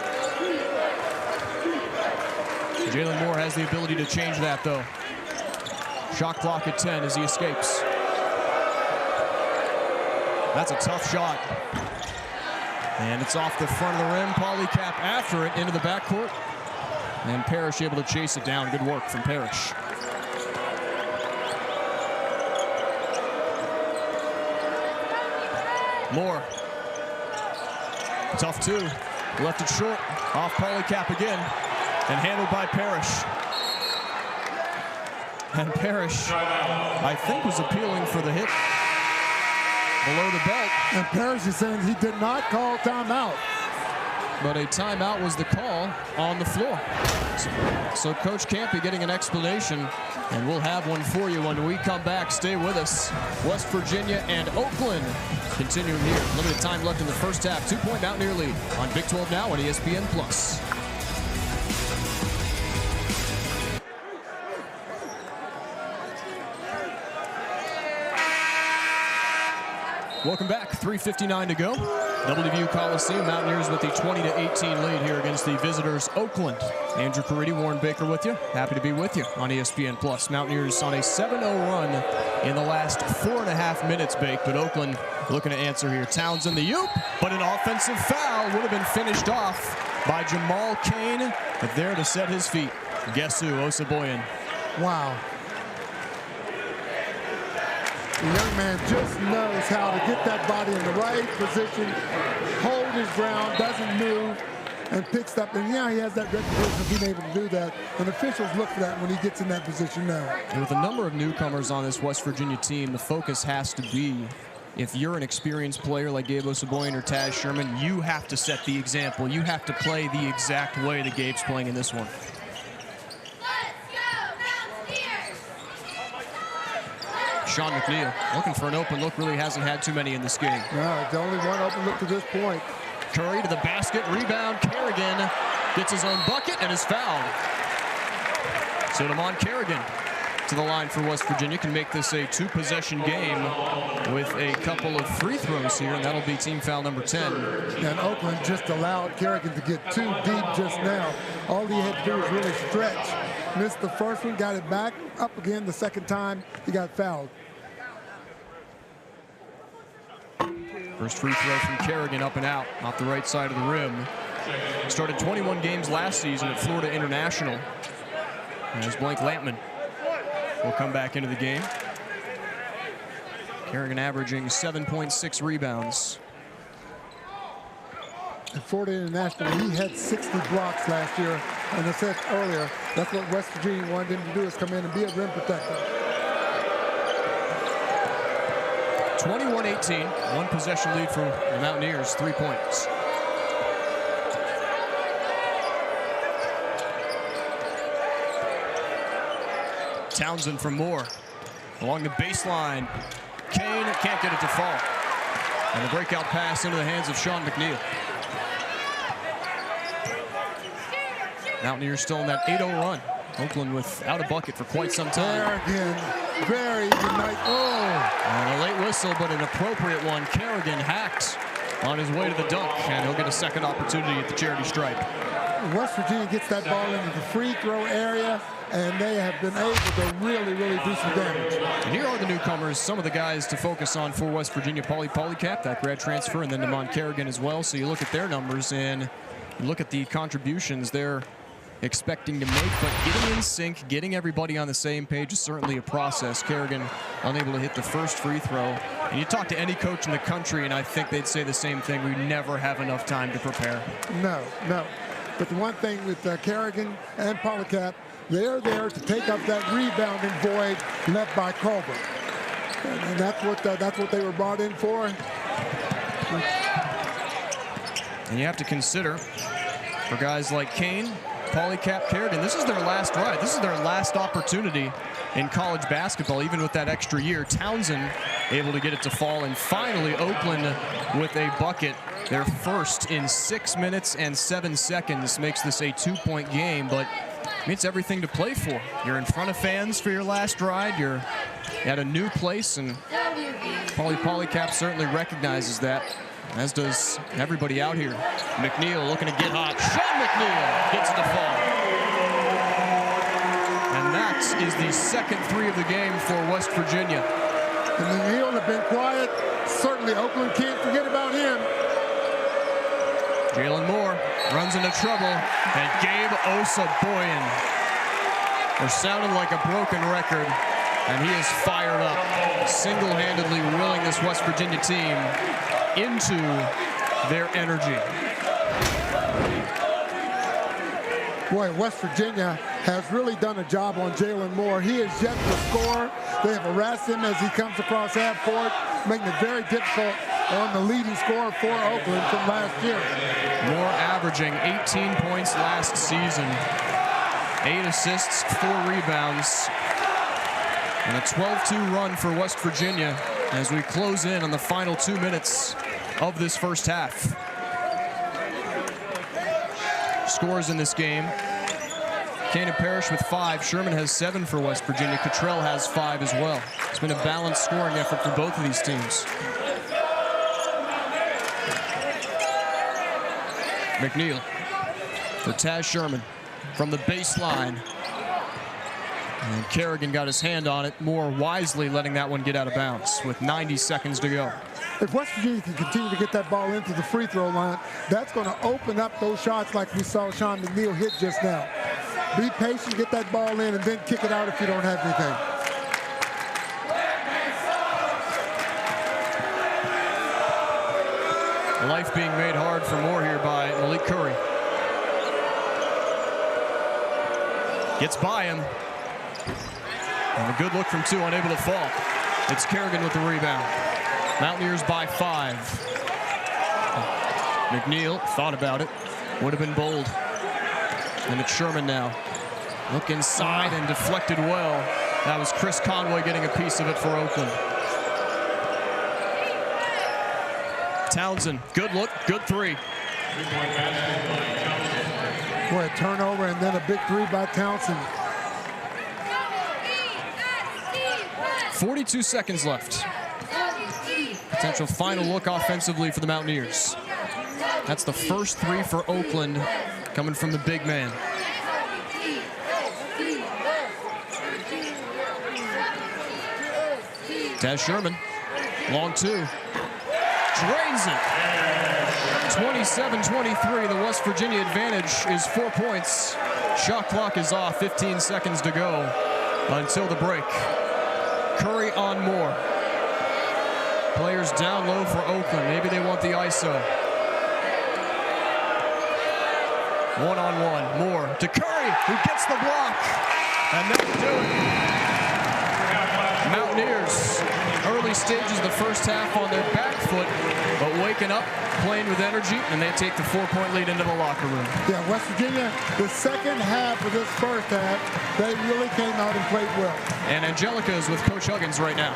Jalen Moore has the ability to change that, though. Shot clock at 10 as he escapes. That's a tough shot. And it's off the front of the rim. Polycap after it into the backcourt. And Parrish able to chase it down. Good work from Parrish. Moore. Tough two. Left it short. Off Polycap again. And handled by Parrish. And Parrish, I think, was appealing for the hit below the belt. And Parrish is saying he did not call timeout. But a timeout was the call on the floor. So Coach Campy getting an explanation, and we'll have one for you when we come back. Stay with us. West Virginia and Oakland continuing here. Limited time left in the first half. 2-point Mountaineer lead on Big 12 Now on ESPN+. Welcome back. 3:59 to go. WVU Coliseum, Mountaineers with the 20-18 lead here against the visitors, Oakland. Andrew Caridi, Warren Baker with you. Happy to be with you on ESPN+. Mountaineers on a 7-0 run in the last 4.5 minutes, Bake, but Oakland looking to answer here. Townsend, the oop, but an offensive foul would have been finished off by Jamal Kane, but there to set his feet. Guess who? Osaboyan. Wow. The young man just knows how to get that body in the right position, hold his ground, doesn't move, and picks up. And yeah, he has that reputation of being able to do that. And officials look for that when he gets in that position now. And with a number of newcomers on this West Virginia team, the focus has to be, if you're an experienced player like Gabe Osaboyan or Taz Sherman, you have to set the example. You have to play the exact way that Gabe's playing in this one. Sean McNeil looking for an open look, really hasn't had too many in this game. No, it's only one open look to this point. Curry to the basket, rebound, Kerrigan gets his own bucket and is fouled. So Damon Kerrigan to the line for West Virginia, can make this a 2-possession game with a couple of free throws here, and that'll be team foul number 10. And Oakland just allowed Kerrigan to get too deep just now. All he had to do was really stretch. Missed the first one, got it back up again the second time, he got fouled. First free throw from Kerrigan, up and out, off the right side of the rim. Started 21 games last season at Florida International. There's Blake Lampman. Will come back into the game. Kerrigan averaging 7.6 rebounds. At Florida International, he had 60 blocks last year. And I said earlier, that's what West Virginia wanted him to do, is come in and be a rim protector. 21-18, 1 possession lead for the Mountaineers, 3 points. Townsend from Moore along the baseline. Kane can't get it to fall. And the breakout pass into the hands of Sean McNeil. Mountaineers still in that 8-0 run. Oakland without a bucket for quite some time. There again, very good night. Oh! And a late whistle, but an appropriate one. Kerrigan hacked on his way to the dunk, and he'll get a second opportunity at the charity stripe. West Virginia gets that ball into the free throw area, and they have been able to really do some damage. And here are the newcomers, some of the guys to focus on for West Virginia. Paulie Polycap, that grad transfer, and then Damon Kerrigan as well. So you look at their numbers and you look at the contributions they're expecting to make, but getting in sync, getting everybody on the same page is certainly a process. Kerrigan unable to hit the first free throw. And you talk to any coach in the country, and I think they'd say the same thing. We never have enough time to prepare. No. But the one thing with Kerrigan and Polycap, they're there to take up that rebounding void left by Culver. And that's what they were brought in for. And you have to consider, for guys like Kane, Polycap, Kerrigan, this is their last ride. This is their last opportunity in college basketball, even with that extra year. Townsend able to get it to fall, and finally Oakland with a bucket. Their first in 6 minutes and 7 seconds makes this a 2-point game, but it's everything to play for. You're in front of fans for your last ride. You're at a new place, and Paulie Polycap certainly recognizes that, as does everybody out here. McNeil looking to get hot. Sean McNeil gets it to fall. And that is the second 3 of the game for West Virginia. And McNeil have been quiet. Certainly Oakland can't forget about him. Jalen Moore runs into trouble, and Gabe Osaboyan. They're sounding like a broken record, and he is fired up, single-handedly willing this West Virginia team into their energy. Boy, West Virginia has really done a job on Jalen Moore. He is yet to score. They have harassed him as he comes across half court, making it very difficult on the leading scorer for Oakland from last year. Moore averaging 18 points last season, 8 assists, 4 rebounds, and a 12-2 run for West Virginia as we close in on the final 2 minutes of this first half. Scores in this game: Canaan Parrish with 5. Sherman has 7 for West Virginia. Cottrell has 5 as well. It's been a balanced scoring effort for both of these teams. McNeil for Taz Sherman from the baseline. And Kerrigan got his hand on it, more wisely letting that one get out of bounds with 90 seconds to go. If West Virginia can continue to get that ball into the free throw line, that's going to open up those shots like we saw Sean McNeil hit just now. Be patient, get that ball in, and then kick it out if you don't have anything. Life being made hard for more here by Malik Curry. Gets by him. And a good look from two, unable to fall. It's Kerrigan with the rebound. Mountaineers by 5. McNeil thought about it. Would have been bold. And it's Sherman now. Look inside and deflected well. That was Chris Conway getting a piece of it for Oakland. Townsend, good look, good three. Boy, a turnover and then a big three by Townsend. 42 seconds left. Potential final look offensively for the Mountaineers. That's the first three for Oakland coming from the big man. Taz Sherman, long two. Drains it. 27-23, the West Virginia advantage is 4 points. Shot clock is off, 15 seconds to go until the break. Curry on Moore. Players down low for Oakland. Maybe they want the ISO. One-on-one, Moore to Curry, who gets the block. And that'll do it. Mountaineers, early stages of the first half on their back foot, but waking up, playing with energy, and they take the 4-point lead into the locker room. Yeah, West Virginia, the second half of this first half, they really came out and played well. And Angelica is with Coach Huggins right now.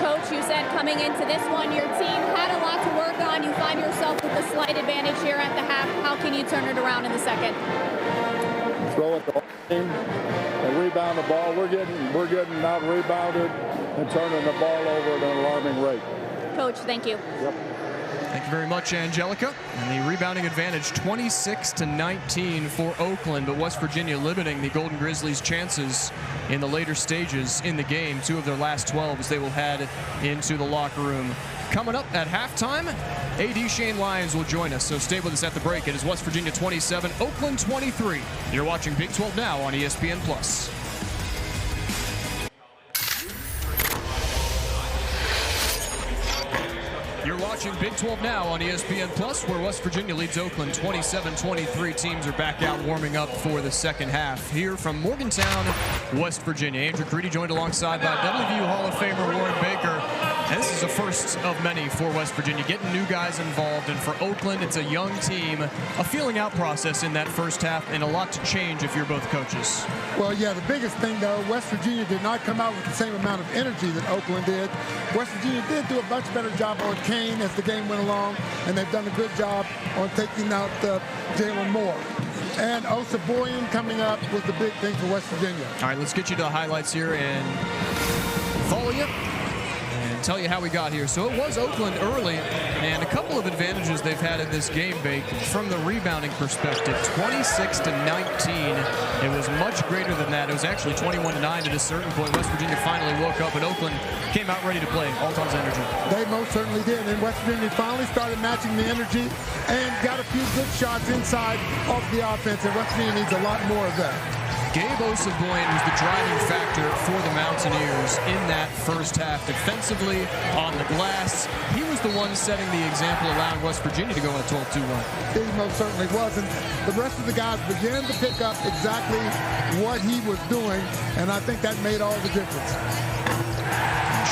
Coach, you said coming into this one, your team had a lot to work on. You find yourself with a slight advantage here at the half. How can you turn it around in the second? Throw it to the team and rebound the ball. We're getting out rebounded and turning the ball over at an alarming rate. Coach, thank you. Yep. Thank you very much, Angelica. And the rebounding advantage, 26-19 for Oakland, but West Virginia limiting the Golden Grizzlies' chances in the later stages in the game. 2 of their last 12 as they will head into the locker room. Coming up at halftime, AD Shane Lyons will join us, so stay with us at the break. It is West Virginia 27, Oakland 23. You're watching Big 12 Now on ESPN+. You're watching Big 12 Now on ESPN+, where West Virginia leads Oakland 27-23. Teams are back out warming up for the second half. Here from Morgantown, West Virginia, Andrew Creedy joined alongside by WVU Hall of Famer Warren Baker. And this is a first of many for West Virginia, getting new guys involved. And for Oakland, it's a young team, a feeling out process in that first half, and a lot to change if you're both coaches. Well, yeah, the biggest thing, though, West Virginia did not come out with the same amount of energy that Oakland did. West Virginia did do a much better job on Kane as the game went along, and they've done a good job on taking out Jalen Moore. And Osaboyan coming up was the big thing for West Virginia. All right, let's get you to the highlights here and follow you and tell you how we got here. So it was Oakland early, and a couple of advantages they've had in this game, Bake, from the rebounding perspective. 26-19. It was much greater than that. It was actually 21-9 at a certain point. West Virginia finally woke up, and Oakland came out ready to play. All times energy. They most certainly did, and West Virginia finally started matching the energy and got a few good shots inside of the offense, and West Virginia needs a lot more of that. Gabe Osaboyan was the driving factor for the Mountaineers in that first half. Defensively, on the glass, he was the one setting the example, allowing West Virginia to go on a 12-2 run. He most certainly was, and the rest of the guys began to pick up exactly what he was doing, and I think that made all the difference.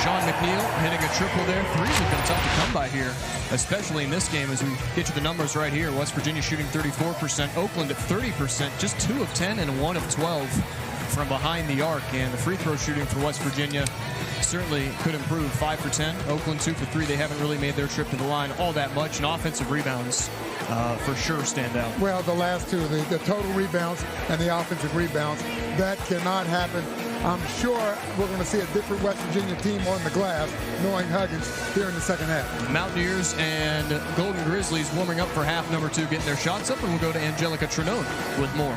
Sean McNeil hitting a triple there. Threes have been tough to come by here, especially in this game as we get to the numbers right here. West Virginia shooting 34%, Oakland at 30%, just 2 of 10 and 1 of 12 from behind the arc. And the free throw shooting for West Virginia certainly could improve. 5 for 10, Oakland 2 for 3. They haven't really made their trip to the line all that much, and offensive rebounds for sure stand out. Well, the last two, the total rebounds and the offensive rebounds, that cannot happen I'm sure we're going to see a different West Virginia team on the glass, knowing Huggins here in the second half. Mountaineers and Golden Grizzlies warming up for half number 2, getting their shots up, and we'll go to Angelica Trenone with more.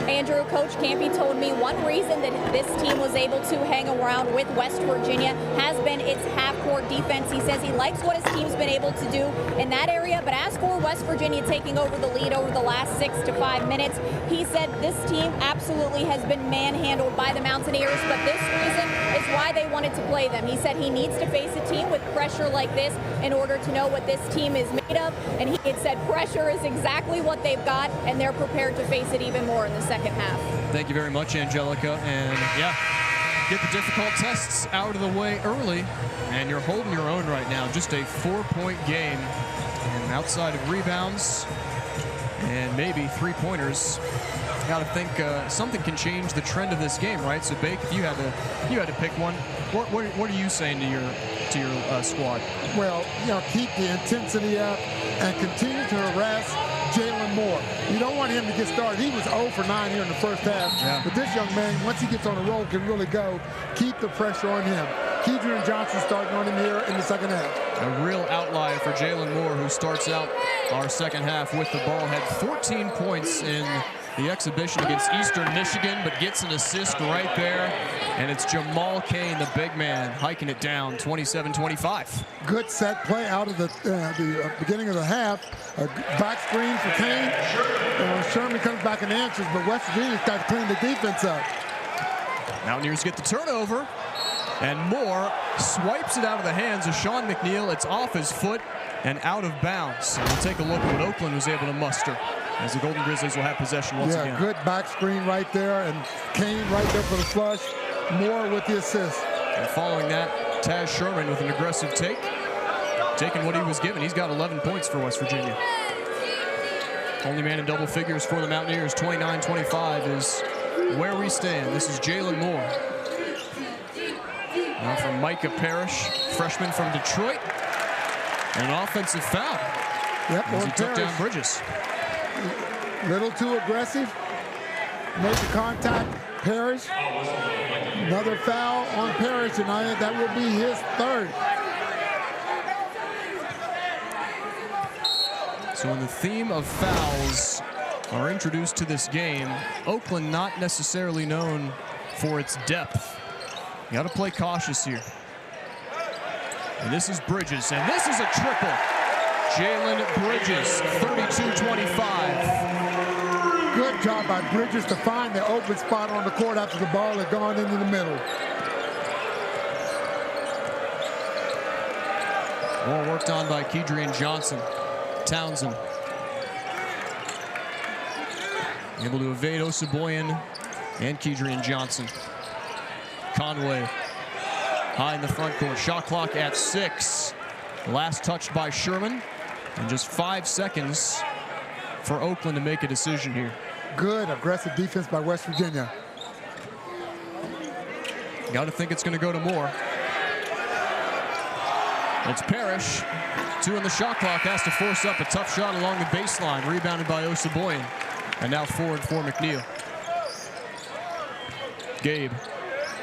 Andrew, Coach Campy told me one reason that this team was able to hang around with West Virginia has been its half-court defense. He says he likes what his team's been able to do in that area, but as for West Virginia taking over the lead over the last 6 to 5 minutes, he said this team absolutely has been manhandled by the Mountaineers, but this reason is why they wanted to play them. He said he needs to face a team with pressure like this in order to know what this team is made of, and he had said pressure is exactly what they've got, and they're prepared to face it even more in the second half. Thank you very much, Angelica. And yeah, get the difficult tests out of the way early, and you're holding your own right now. Just a 4-point game, and outside of rebounds and maybe 3-pointers, got to think something can change the trend of this game, right? So, Bake, if you had to pick one, what are you saying to your squad? Well, keep the intensity up and continue to harass Jalen Moore. You don't want him to get started. He was 0 for 9 here in the first half. Yeah. But this young man, once he gets on a roll, can really go. Keep the pressure on him. Kedrian Johnson starting on him here in the second half. A real outlier for Jalen Moore, who starts out our second half with the ball. Had 14 points in the exhibition against Eastern Michigan, but gets an assist right there. And it's Jamal Kane, the big man, hiking it down, 27-25. Good set play out of the beginning of the half. A back screen for Kane. Sherman comes back and answers, but West Virginia's got to clean the defense up. Mountaineers get the turnover, and Moore swipes it out of the hands of Sean McNeil. It's off his foot and out of bounds. And we'll take a look at what Oakland was able to muster, as the Golden Grizzlies will have possession once again. Good back screen right there, and Kane right there for the flush. Moore with the assist. And following that, Taz Sherman with an aggressive take, taking what he was given. He's got 11 points for West Virginia. Only man in double figures for the Mountaineers. 29-25 is where we stand. This is Jalen Moore. Now from Micah Parrish, freshman from Detroit. And an offensive foul. Yep, as he took Parrish. down Bridges. Little too aggressive. Made the contact. Parrish. Another foul on Parrish, and I think that will be his third. So when the theme of fouls are introduced to this game, Oakland not necessarily known for its depth. You got to play cautious here. And this is Bridges, and this is a triple. Jalen Bridges, 32-25. Good job by Bridges to find the open spot on the court after the ball had gone into the middle. Well worked on by Kedrian Johnson. Townsend able to evade Osaboyan and Kedrian Johnson. Conway high in the front court. Shot clock at 6. Last touched by Sherman. And just 5 seconds for Oakland to make a decision here. Good aggressive defense by West Virginia. Got to think it's going to go to Moore. It's Parrish. 2 on the shot clock. Has to force up a tough shot along the baseline. Rebounded by Osaboyan. And now forward for McNeil. Gabe.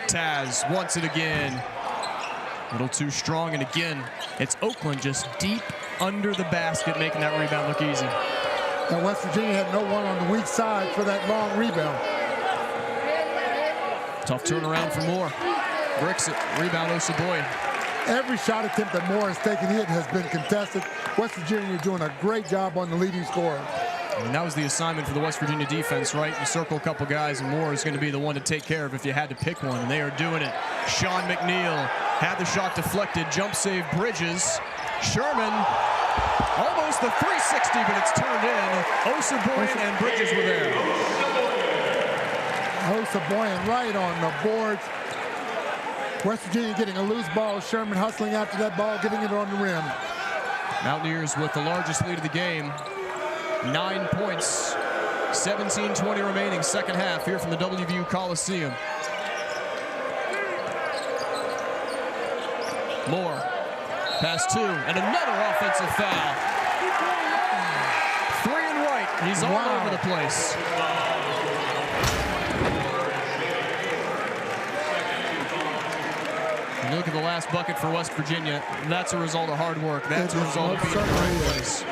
Taz wants it again. A little too strong, and again, it's Oakland just deep under the basket, making that rebound look easy. And West Virginia had no one on the weak side for that long rebound. Tough turnaround for Moore. Bricks it. Rebound Osaboyan. Every shot attempt that Moore has taken in has been contested. West Virginia doing a great job on the leading scorer. And that was the assignment for the West Virginia defense, right? You circle a couple guys, and Moore is going to be the one to take care of if you had to pick one, and they are doing it. Sean McNeil had the shot deflected. Jump save Bridges. Sherman, almost the 360, but it's turned in. Osaboyan and Bridges were there. Osaboyan right on the boards. West Virginia getting a loose ball. Sherman hustling after that ball, getting it on the rim. Mountaineers with the largest lead of the game. 9 points, 17:20 remaining, second half here from the WVU Coliseum. Moore, pass 2, and another offensive foul. 3 and right, he's all over the place. And look at the last bucket for West Virginia. That's a result of hard work. That's a result of being in the right place.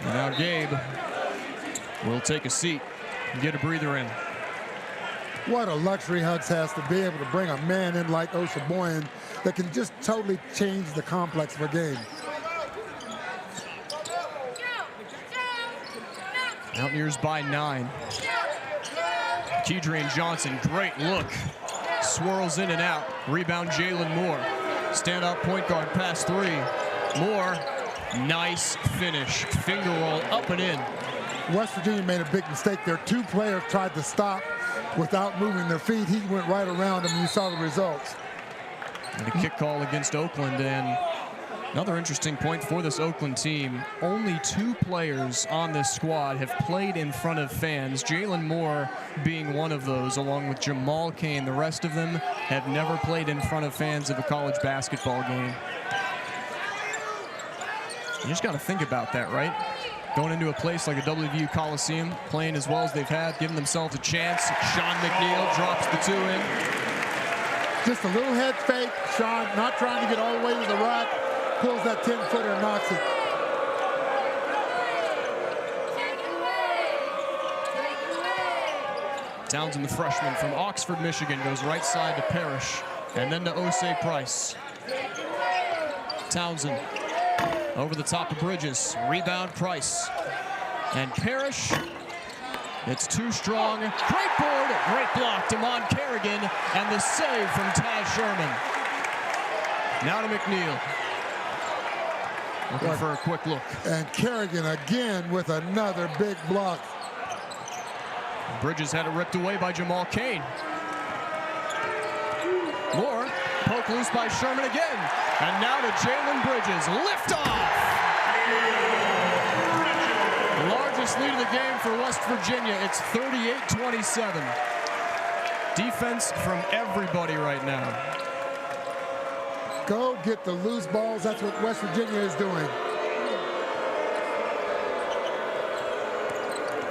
And now Gabe will take a seat and get a breather in. What a luxury Hugs has to be able to bring a man in like Oshaboyan that can just totally change the complex of a game. Mountaineers by 9. Kedrian Johnson, great look. Swirls in and out. Rebound, Jalen Moore. Stand-up point guard, pass 3. Moore, nice finish. Finger roll up and in. West Virginia made a big mistake there. 2 players tried to stop without moving their feet. He went right around them, and you saw the results. And a kick call against Oakland, and another interesting point for this Oakland team. Only 2 players on this squad have played in front of fans, Jalen Moore being one of those, along with Jamal Cain. The rest of them have never played in front of fans of a college basketball game. You just got to think about that, right? Going into a place like a WVU Coliseum, playing as well as they've had, giving themselves a chance. Sean McNeil drops the 2 in. Just a little head fake. Sean not trying to get all the way to the rack. Pulls that 10-footer and knocks it. Townsend, the freshman from Oxford, Michigan, goes right side to Parrish, and then to Osei Price. Townsend over the top of Bridges. Rebound, Price. And Parrish, it's too strong. Great board, great block. Damon Kerrigan, and the save from Taz Sherman. Now to McNeil. Looking for a quick look. And Kerrigan again with another big block. Bridges had it ripped away by Jamal Cain. Moore, poke loose by Sherman again. And now to Jalen Bridges. Liftoff! Largest lead of the game for West Virginia. It's 38-27. Defense from everybody right now. Go get the loose balls. That's what West Virginia is doing.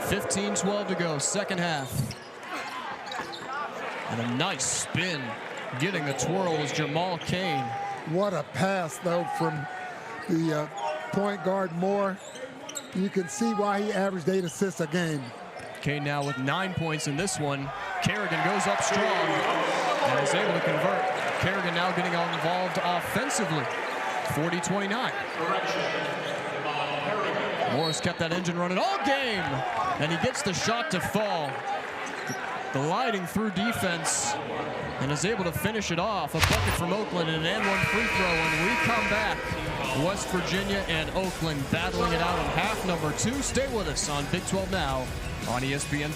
15-12 to go, second half. And a nice spin. Getting the twirl is Jamal Cain. What a pass, though, from the point guard Moore. You can see why he averaged 8 assists a game. Cain now with 9 points in this one. Kerrigan goes up strong and is able to convert. Kerrigan now getting involved offensively. 40-29. Morris kept that engine running all game, and he gets the shot to fall. Gliding through defense and is able to finish it off. A bucket from Oakland and an and-one free throw, and we come back. West Virginia and Oakland battling it out in half number 2. Stay with us on Big 12 Now on ESPN+.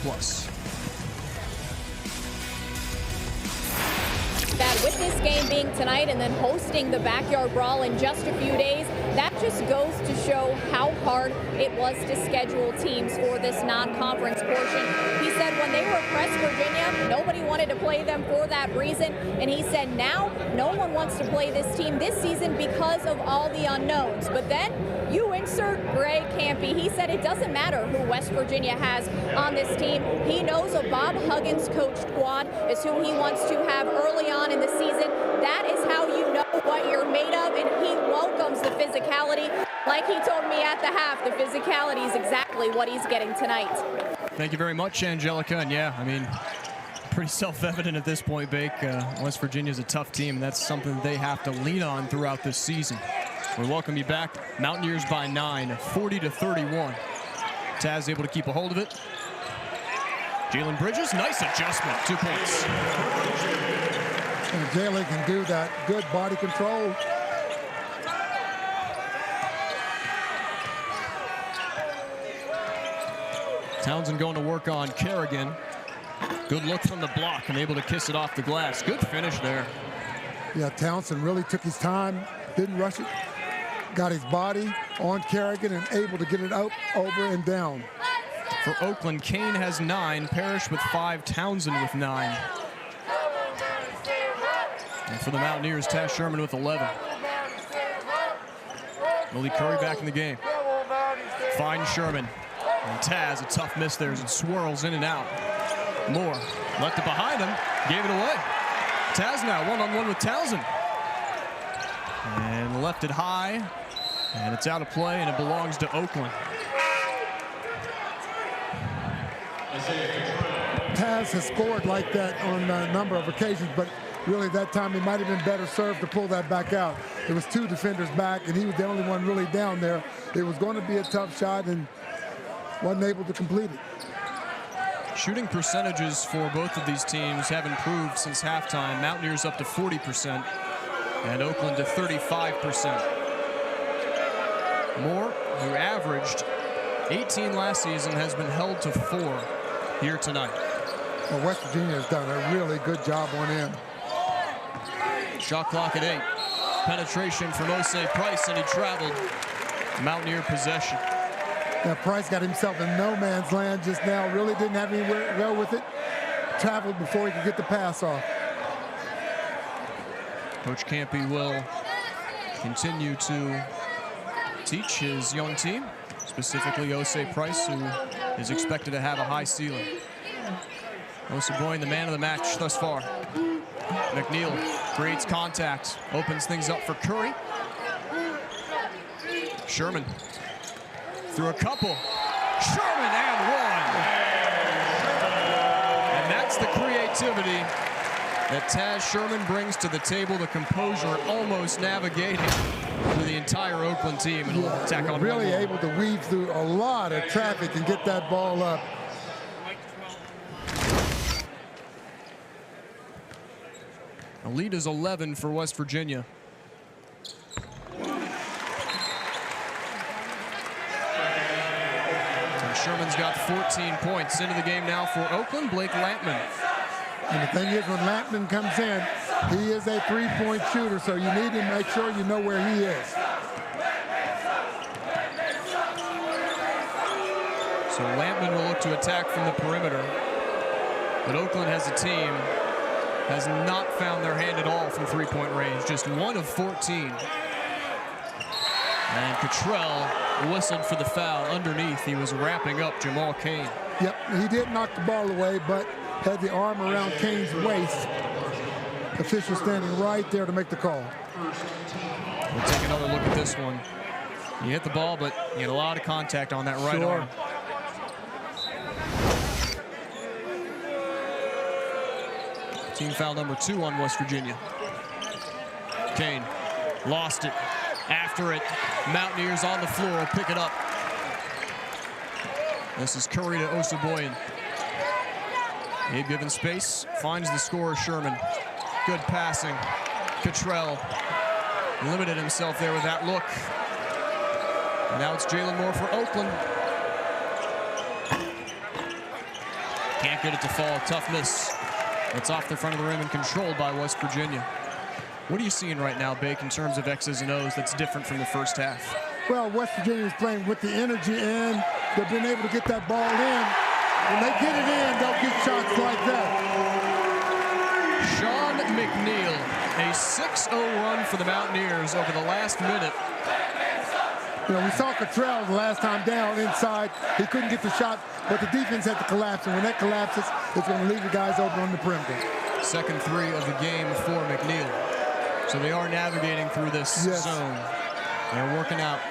That with this game being tonight and then hosting the Backyard Brawl in just a few days, that just goes to show how hard it was to schedule teams for this non-conference portion. He said when they were pressed Virginia, nobody wanted to play them for that reason. And he said now no one wants to play this team this season because of all the unknowns. But then you insert Greg Kampe. He said it doesn't matter who West Virginia has on this team. He knows a Bob Huggins coached squad is who he wants to have early on in the season. That is how you know what you're made of, and he welcomes the physicality. Like he told me at the half, the physicality is exactly what he's getting tonight. Thank you very much, Angelica. And yeah, I mean, pretty self-evident at this point, Bake. West Virginia's a tough team, and that's something they have to lean on throughout this season. We welcome you back. Mountaineers by 9, 40-31. Taz able to keep a hold of it. Jalen Bridges, nice adjustment, 2 points. And Jalen can do that. Good body control. Townsend going to work on Kerrigan. Good look from the block and able to kiss it off the glass. Good finish there. Yeah, Townsend really took his time, didn't rush it. Got his body on Kerrigan and able to get it up, over, and down. For Oakland, Cain has 9, Parrish with 5, Townsend with 9. And for the Mountaineers, Taz Sherman with 11. Willie Curry back in the game. Finds Sherman. And Taz, a tough miss there as it swirls in and out. Moore left it behind him, gave it away. Taz now one-on-one with Townsend. And left it high. And it's out of play, and it belongs to Oakland. Taz has scored like that on a number of occasions, but really that time he might have been better served to pull that back out. There was 2 defenders back, and he was the only one really down there. It was going to be a tough shot, and wasn't able to complete it. Shooting percentages for both of these teams have improved since halftime. Mountaineers up to 40%, and Oakland to 35%. Moore, who averaged 18 last season, has been held to 4 here tonight. Well, West Virginia has done a really good job on him. Shot clock at 8. Penetration from Osei Price, and he traveled. Mountaineer possession. Now Price got himself in no man's land just now. Really didn't have anywhere to go with it. Traveled before he could get the pass off. Coach Campy will continue to teach his young team, specifically Osei Price, who is expected to have a high ceiling. Oseboyne, the man of the match thus far. McNeil creates contact, opens things up for Curry. Sherman through a couple. Sherman and one. And that's the creativity that Taz Sherman brings to the table, the composure almost navigating through the entire Oakland team. And will tack on really able to weave through a lot of traffic and get that ball up. The lead is 11 for West Virginia. And Sherman's got 14 points. Into the game now for Oakland, Blake Lampman. And the thing is, when Lampman comes in, he is a three-point shooter, so you need to make sure you know where he is. So Lampman will look to attack from the perimeter. But Oakland has a team has not found their hand at all from three-point range, just 1 of 14. And Cottrell whistled for the foul underneath. He was wrapping up Jamal Cain. Yep, he did knock the ball away, but had the arm around Cain's waist. Official standing right there to make the call. We'll take another look at this one. You hit the ball, but you had a lot of contact on that right arm. Team foul number 2 on West Virginia. Cain lost it. After it, Mountaineers on the floor will pick it up. This is Curry to Oseboyne. Abe given space, finds the scorer Sherman. Good passing. Cottrell limited himself there with that look. And now it's Jalen Moore for Oakland. Can't get it to fall, tough miss. It's off the front of the rim and controlled by West Virginia. What are you seeing right now, Bake, in terms of X's and O's that's different from the first half? Well, West Virginia is playing with the energy, and they've been able to get that ball in. When they get it in, they'll get shots like that. Sean McNeil, a 6-0 run for the Mountaineers over the last minute. You know, we saw Cottrell the last time down inside. He couldn't get the shot, but the defense had to collapse, and when that collapses, it's going to leave the guys open on the perimeter. Second 3 of the game for McNeil. So they are navigating through this zone. They're working out.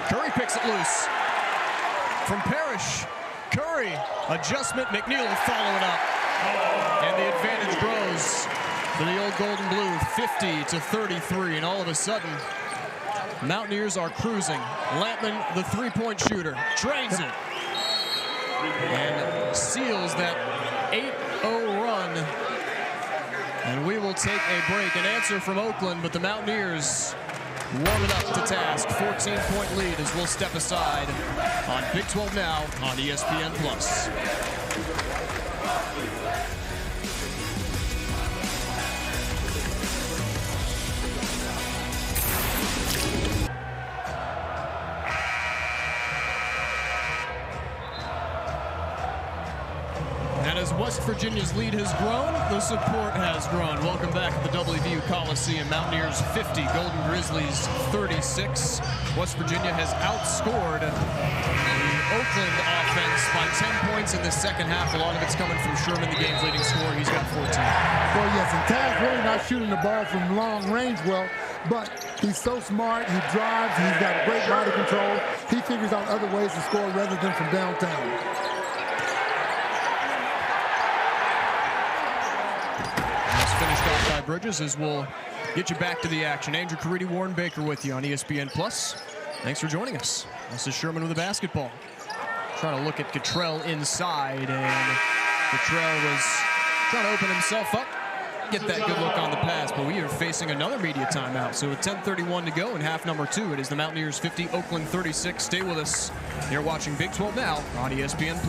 Curry picks it loose. From Parrish. Curry, adjustment, McNeil will follow it up. And the advantage grows for the old Golden Blue, 50-33. And all of a sudden, Mountaineers are cruising. Lampman, the three-point shooter, drains it. And seals that 8-0 run. And we will take a break. An answer from Oakland, but the Mountaineers warm it up to task. 14-point lead as we'll step aside on Big 12 Now on ESPN+. And as West Virginia Virginia's lead has grown, the support has grown. Welcome back to the WVU Coliseum. Mountaineers 50, Golden Grizzlies 36. West Virginia has outscored the Oakland offense by 10 points in the second half. A lot of it's coming from Sherman, the game's leading scorer. He's got 14. Well, yes, and Taz really not shooting the ball from long range well, but he's so smart. He drives. He's got great body control. He figures out other ways to score rather than from downtown. Finished off by Bridges as we'll get you back to the action. Andrew Caridi, Warren Baker with you on ESPN+. Thanks for joining us. This is Sherman with the basketball. Trying to look at Cottrell inside, and Cottrell was trying to open himself up, get that good look on the pass, but we are facing another media timeout. So with 10:31 to go in half number 2, it is the Mountaineers 50, Oakland 36. Stay with us. You're watching Big 12 Now on ESPN+.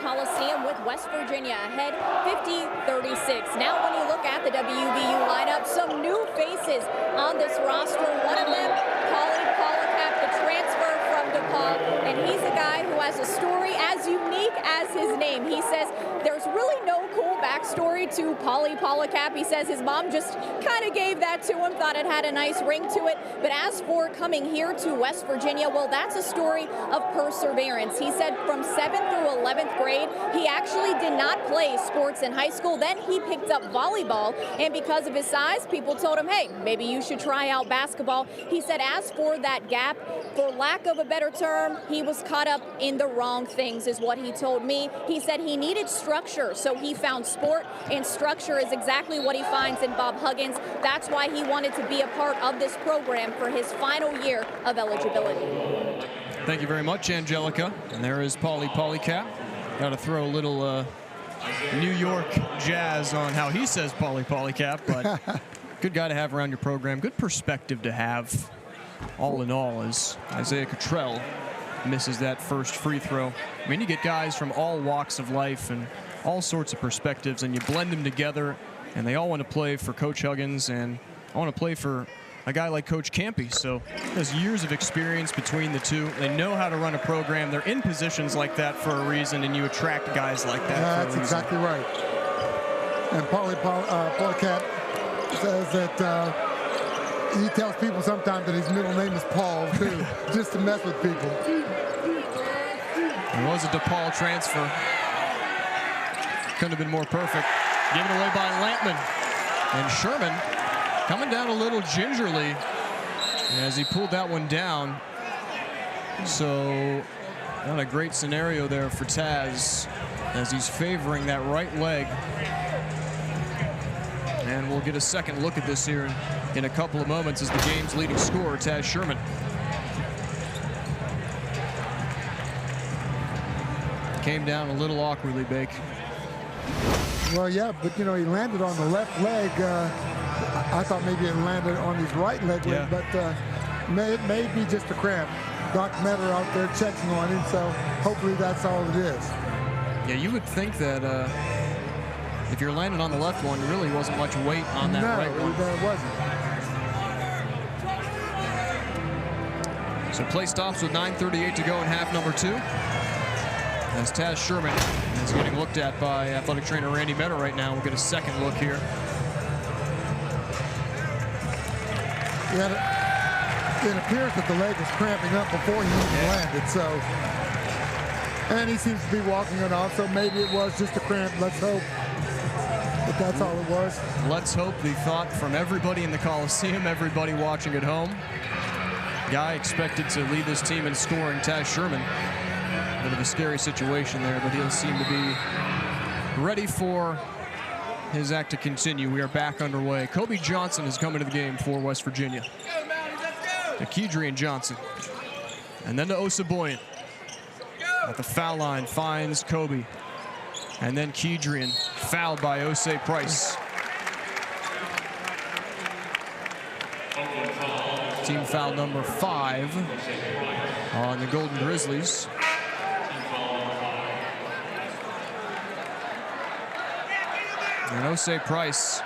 Coliseum with West Virginia ahead 50-36. Now when you look at the WVU lineup, some new faces on this roster. One of them, Polycap, the transfer from DePaul, and he's a guy who has a story as unique as his name. He says there's really no cool backstory to Polycap. He says his mom just kind of gave that to him, thought it had a nice ring to it. But as for coming here to West Virginia, well, that's a story of perseverance. He said from 7th through 11th grade, he actually did not play sports in high school. Then he picked up volleyball, and because of his size, people told him, hey, maybe you should try out basketball. He said as for that gap, for lack of a better term, he was caught up in the wrong things, is what he told me. He said he needed structure, so he found sport, and structure is exactly what he finds in Bob Huggins. That's why he wanted to be a part of this program for his final year of eligibility. Thank you very much, Angelica. And there is Polycap. Got to throw a little New York jazz on how he says Polycap, but good guy to have around your program. Good perspective to have, all in all, as Isaiah Cottrell misses that first free throw. I mean, you get guys from all walks of life and all sorts of perspectives, and you blend them together, and they all want to play for Coach Huggins, and I want to play for a guy like Coach Campy. So there's years of experience between the two. They know how to run a program. They're in positions like that for a reason, and you attract guys like that. That's exactly right. And Polycap says that he tells people sometimes that his middle name is Paul, too, just to mess with people. It was a DePaul transfer. Couldn't have been more perfect. Given away by Lampman. And Sherman coming down a little gingerly as he pulled that one down. So not a great scenario there for Taz as he's favoring that right leg. And we'll get a second look at this here in a couple of moments as the game's leading scorer, Taz Sherman. Came down a little awkwardly, Bake. Well, yeah, but, you know, he landed on the left leg. I thought maybe it landed on his right leg, yeah. But it may be just a cramp. Doc Metter out there checking on him, so hopefully that's all it is. Yeah, you would think that if you're landing on the left one, there really wasn't much weight on that right one. No, it wasn't. So play stops with 9:38 to go in half number 2. As Taz Sherman is getting looked at by athletic trainer Randy Metter right now. We'll get a second look here. Yeah, it appears that the leg was cramping up before he even landed, so. And he seems to be walking it off, so maybe it was just a cramp. Let's hope that that's all it was. Let's hope the thought from everybody in the Coliseum, everybody watching at home. Guy expected to lead this team in scoring, Taz Sherman. Bit of a scary situation there, but he'll seem to be ready for his act to continue. We are back underway. Kobe Johnson is coming to the game for West Virginia. To Kedrian Johnson. And then to Osaboyan. At the foul line, finds Kobe. And then Kedrian, fouled by Osei Price. Team foul number 5 on the Golden Grizzlies. And Osei Price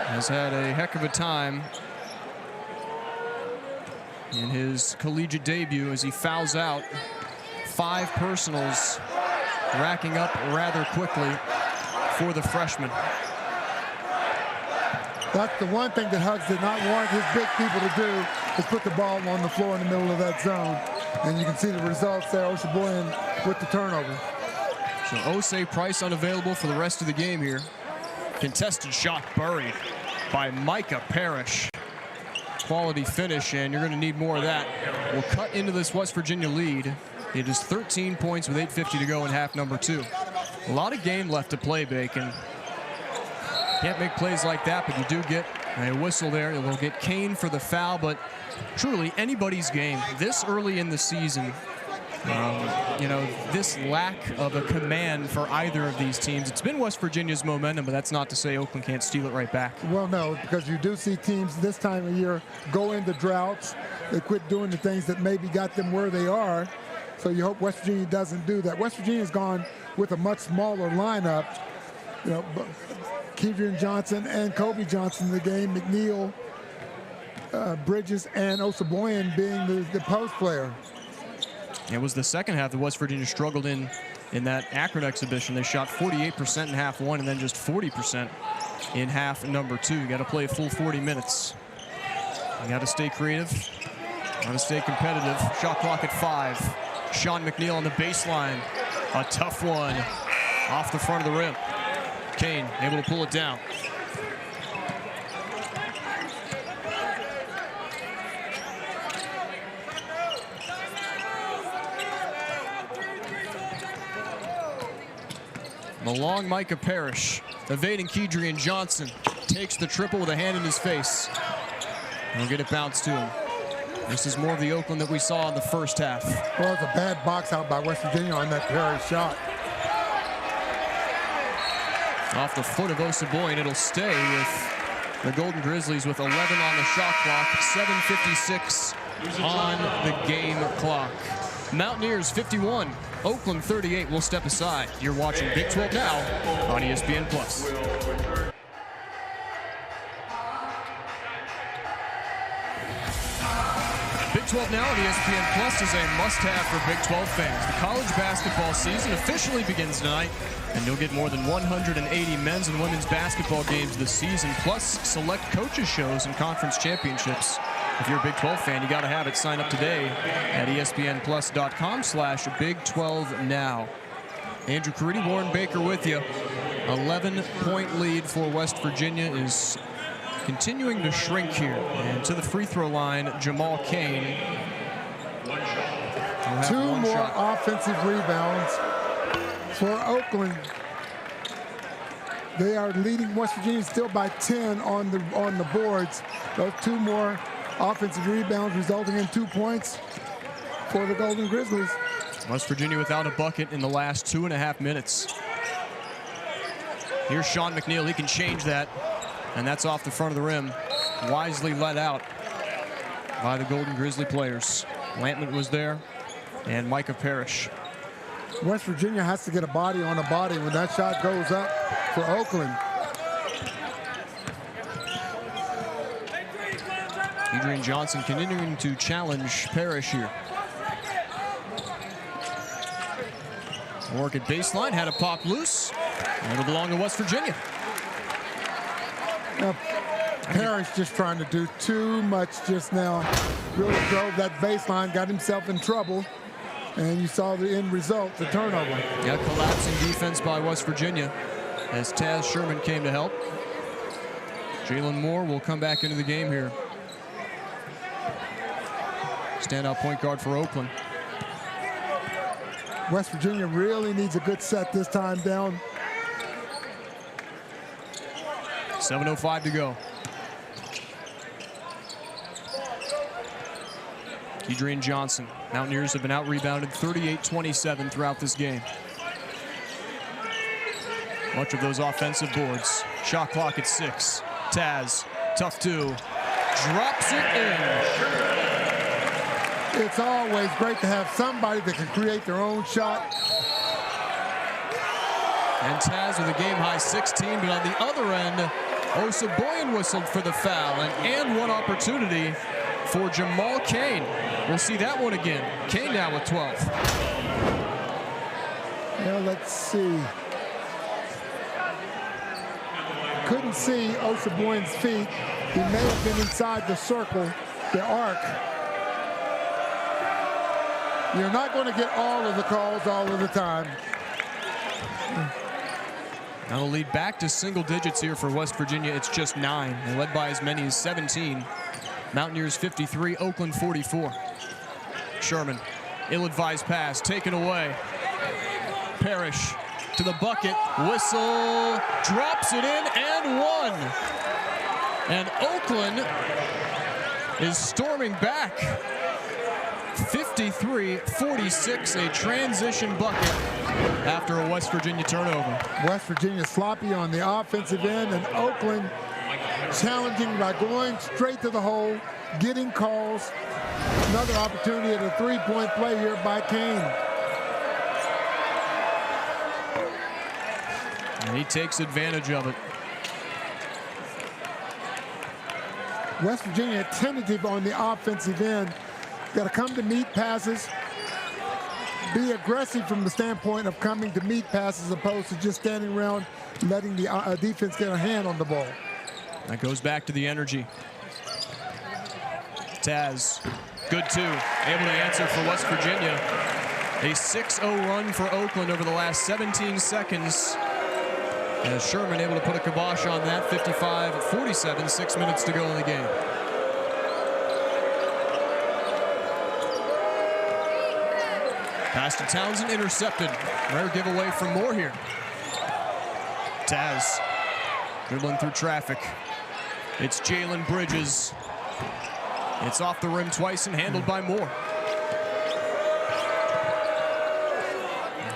has had a heck of a time in his collegiate debut as he fouls out. 5 personals, racking up rather quickly for the freshman. That's the one thing that Hugs did not want his big people to do, is put the ball on the floor in the middle of that zone. And you can see the results there. Oseboyan with the turnover. So Osei Price unavailable for the rest of the game here. Contested shot buried by Micah Parrish. Quality finish, and you're going to need more of that. We'll cut into this West Virginia lead. It is 13 points with 8:50 to go in half number 2. A lot of game left to play, Bacon. Can't make plays like that, but you do get a whistle there. We'll get Kane for the foul, but truly anybody's game this early in the season. You know, this lack of a command for either of these teams. It's been West Virginia's momentum, but that's not to say Oakland can't steal it right back. Well, no, because you do see teams this time of year go into droughts. They quit doing the things that maybe got them where they are. So you hope West Virginia doesn't do that. West Virginia's gone with a much smaller lineup. You know, Kedrian Johnson and Kobe Johnson in the game. McNeil, Bridges, and Oseboyan being the post player. It was the second half that West Virginia struggled in that Akron exhibition. They shot 48% in half 1 and then just 40% in half number 2. You got to play a full 40 minutes. You got to stay creative. Got to stay competitive. Shot clock at 5. Sean McNeil on the baseline. A tough one off the front of the rim. Kane able to pull it down. The long Micah Parrish, evading Kedrian Johnson, takes the triple with a hand in his face. He'll get it bounced to him. This is more of the Oakland that we saw in the first half. Well, it's a bad box out by West Virginia on that Parrish shot. Off the foot of Oseboyan, it'll stay with the Golden Grizzlies with 11 on the shot clock, 7:56 on the game clock. Mountaineers 51, Oakland 38. We'll step aside. You're watching Big 12 Now on ESPN+. Big 12 Now on ESPN+ is a must-have for Big 12 fans. The college basketball season officially begins tonight, and you'll get more than 180 men's and women's basketball games this season, plus select coaches shows and conference championships. If you're a Big 12 fan, you got to have it. Sign up today at espnplus.com/Big12Now. Andrew Caridi, Warren Baker with you. 11-point lead for West Virginia is continuing to shrink here. And to the free throw line, Jamal Kane. 2 more offensive rebounds for Oakland. They are leading West Virginia still by 10 on the boards. Those 2 more offensive rebounds resulting in 2 points for the Golden Grizzlies. West Virginia without a bucket in the last 2.5 minutes. Here's Sean McNeil. He can change that. And that's off the front of the rim. Wisely let out by the Golden Grizzly players. Lampman was there, and Micah Parrish. West Virginia has to get a body on a body when that shot goes up for Oakland. Kedrian Johnson continuing to challenge Parrish here. Work at baseline, had a pop loose, and it'll belong to West Virginia. Now, Parrish just trying to do too much just now. Really drove that baseline, got himself in trouble, and you saw the end result, the turnover. Yeah, collapsing defense by West Virginia as Taz Sherman came to help. Jalen Moore will come back into the game here. Standout point guard for Oakland. West Virginia really needs a good set this time down. 7:05 to go. Kedrian Johnson. Mountaineers have been out-rebounded 38-27 throughout this game. Much of those offensive boards. Shot clock at 6. Taz, tough 2. Drops it in. It's always great to have somebody that can create their own shot. And Taz with a game-high 16, but on the other end, Oseboyan whistled for the foul, and one opportunity for Jamal Kane. We'll see that one again. Kane now with 12. Well, let's see. Couldn't see Osaboyan's feet. He may have been inside the circle, the arc. You're not going to get all of the calls all of the time. Now the lead back to single digits here for West Virginia. It's just 9. They led by as many as 17. Mountaineers 53, Oakland 44. Sherman, ill-advised pass, taken away. Parrish to the bucket, whistle, drops it in, and one. And Oakland is storming back. 53-46, a transition bucket after a West Virginia turnover. West Virginia sloppy on the offensive end, and Oakland challenging by going straight to the hole, getting calls. Another opportunity at a three-point play here by Kane. And he takes advantage of it. West Virginia tentative on the offensive end. Got to come to meet passes, be aggressive from the standpoint of coming to meet passes as opposed to just standing around letting the defense get a hand on the ball. That goes back to the energy. Taz, good too, able to answer for West Virginia. A 6-0 run for Oakland over the last 17 seconds. As Sherman able to put a kibosh on that, 55-47, 6 minutes to go in the game. Pass to Townsend, intercepted. Rare giveaway from Moore here. Taz, dribbling through traffic. It's Jalen Bridges. It's off the rim twice and handled by Moore.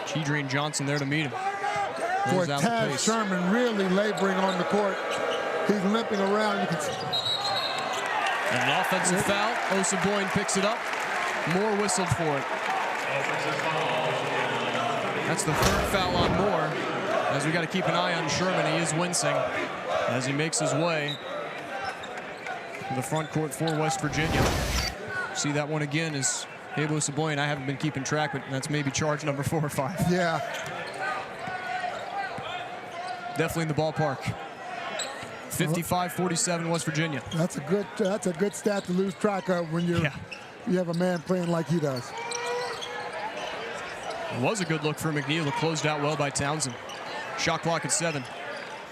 Kedrian Johnson there to meet him. Boy, Taz Sherman really laboring on the court. He's limping around. You can see. And an offensive foul. Osaboyan picks it up. Moore whistled for it. That's the third foul on Moore. As we got to keep an eye on Sherman. He is wincing as he makes his way to the front court for West Virginia. See that one again is Abe Osaboyan. I haven't been keeping track, but that's maybe charge number 4 or 5. Yeah. Definitely in the ballpark. 55-47 West Virginia. That's a good stat to lose track of when you have a man playing like he does. It was a good look for McNeil. It closed out well by Townsend. Shot clock at 7.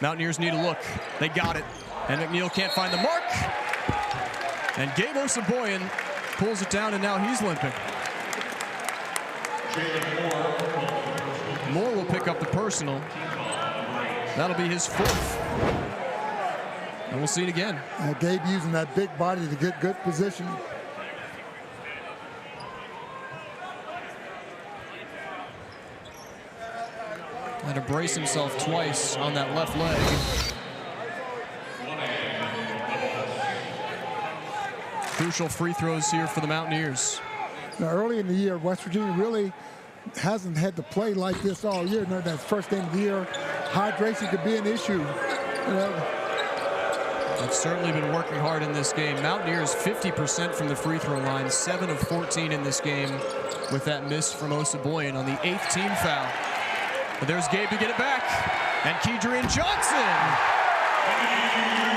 Mountaineers need a look. They got it. And McNeil can't find the mark. And Gabe Osaboyan pulls it down, and now he's limping. Moore will pick up the personal. That'll be his 4th. And we'll see it again. Gabe using that big body to get good position. Had to brace himself twice on that left leg. Crucial free throws here for the Mountaineers. Now, early in the year, West Virginia really hasn't had to play like this all year. No, that's first game of the year. Hydration could be an issue. They've certainly been working hard in this game. Mountaineers 50% from the free throw line, 7 of 14 in this game with that miss from Osaboyan on the 8th team foul. But there's Gabe to get it back. And Kedrian Johnson.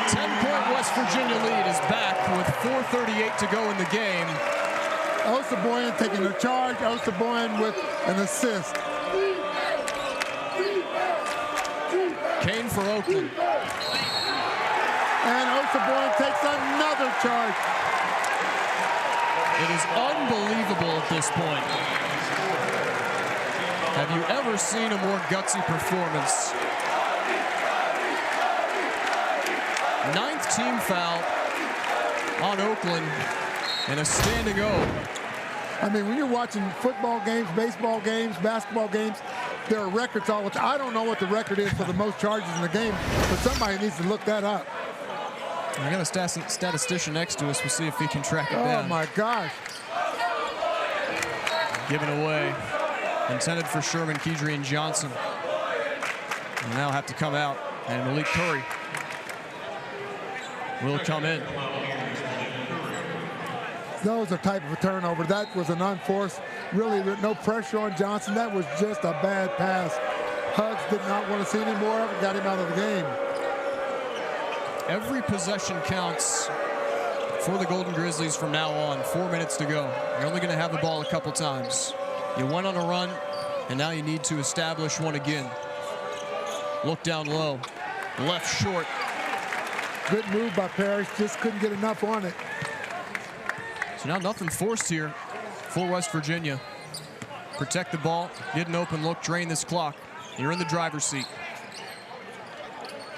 10-point West Virginia lead is back with 4:38 to go in the game. Osaboyan taking the charge. Osaboyan with an assist. Kane for Oakland. And Osaboyan takes another charge. It is unbelievable at this point. Have you ever seen a more gutsy performance? 9th team foul on Oakland and a standing O. I mean, when you're watching football games, baseball games, basketball games, there are records all the time. I don't know what the record is for the most charges in the game, but somebody needs to look that up. I got a statistician next to us. We'll see if he can track it down. Oh, my gosh. Given away. Intended for Sherman, Kedrian Johnson. Will now have to come out. And Malik Curry will come in. Those are type of a turnover. That was an unforced, really no pressure on Johnson. That was just a bad pass. Hugs did not want to see any more of it, got him out of the game. Every possession counts for the Golden Grizzlies from now on. 4 minutes to go. You're only going to have the ball a couple times. You went on a run, and now you need to establish one again. Look down low. Left short. Good move by Parrish, just couldn't get enough on it. So now nothing forced here for West Virginia. Protect the ball, get an open look, drain this clock. You're in the driver's seat.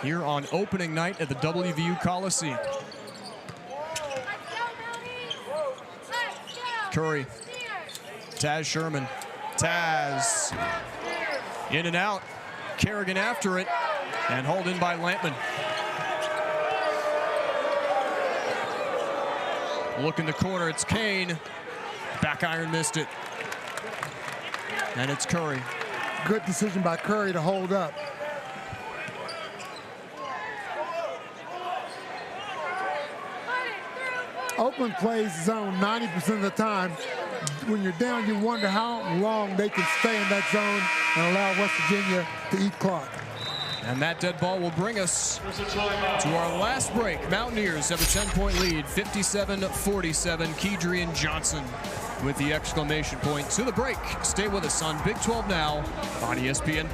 Here on opening night at the WVU Coliseum. Curry, Taz Sherman, Taz, in and out. Kerrigan after it, and hauled in by Lampman. Look in the corner, it's Kane. Back iron missed it. And it's Curry. Good decision by Curry to hold up. Oakland plays zone 90% of the time. When you're down, you wonder how long they can stay in that zone and allow West Virginia to eat clock. And that dead ball will bring us to our last break. Mountaineers have a 10-point lead, 57-47. Kedrian Johnson with the exclamation point to the break. Stay with us on Big 12 Now on ESPN+.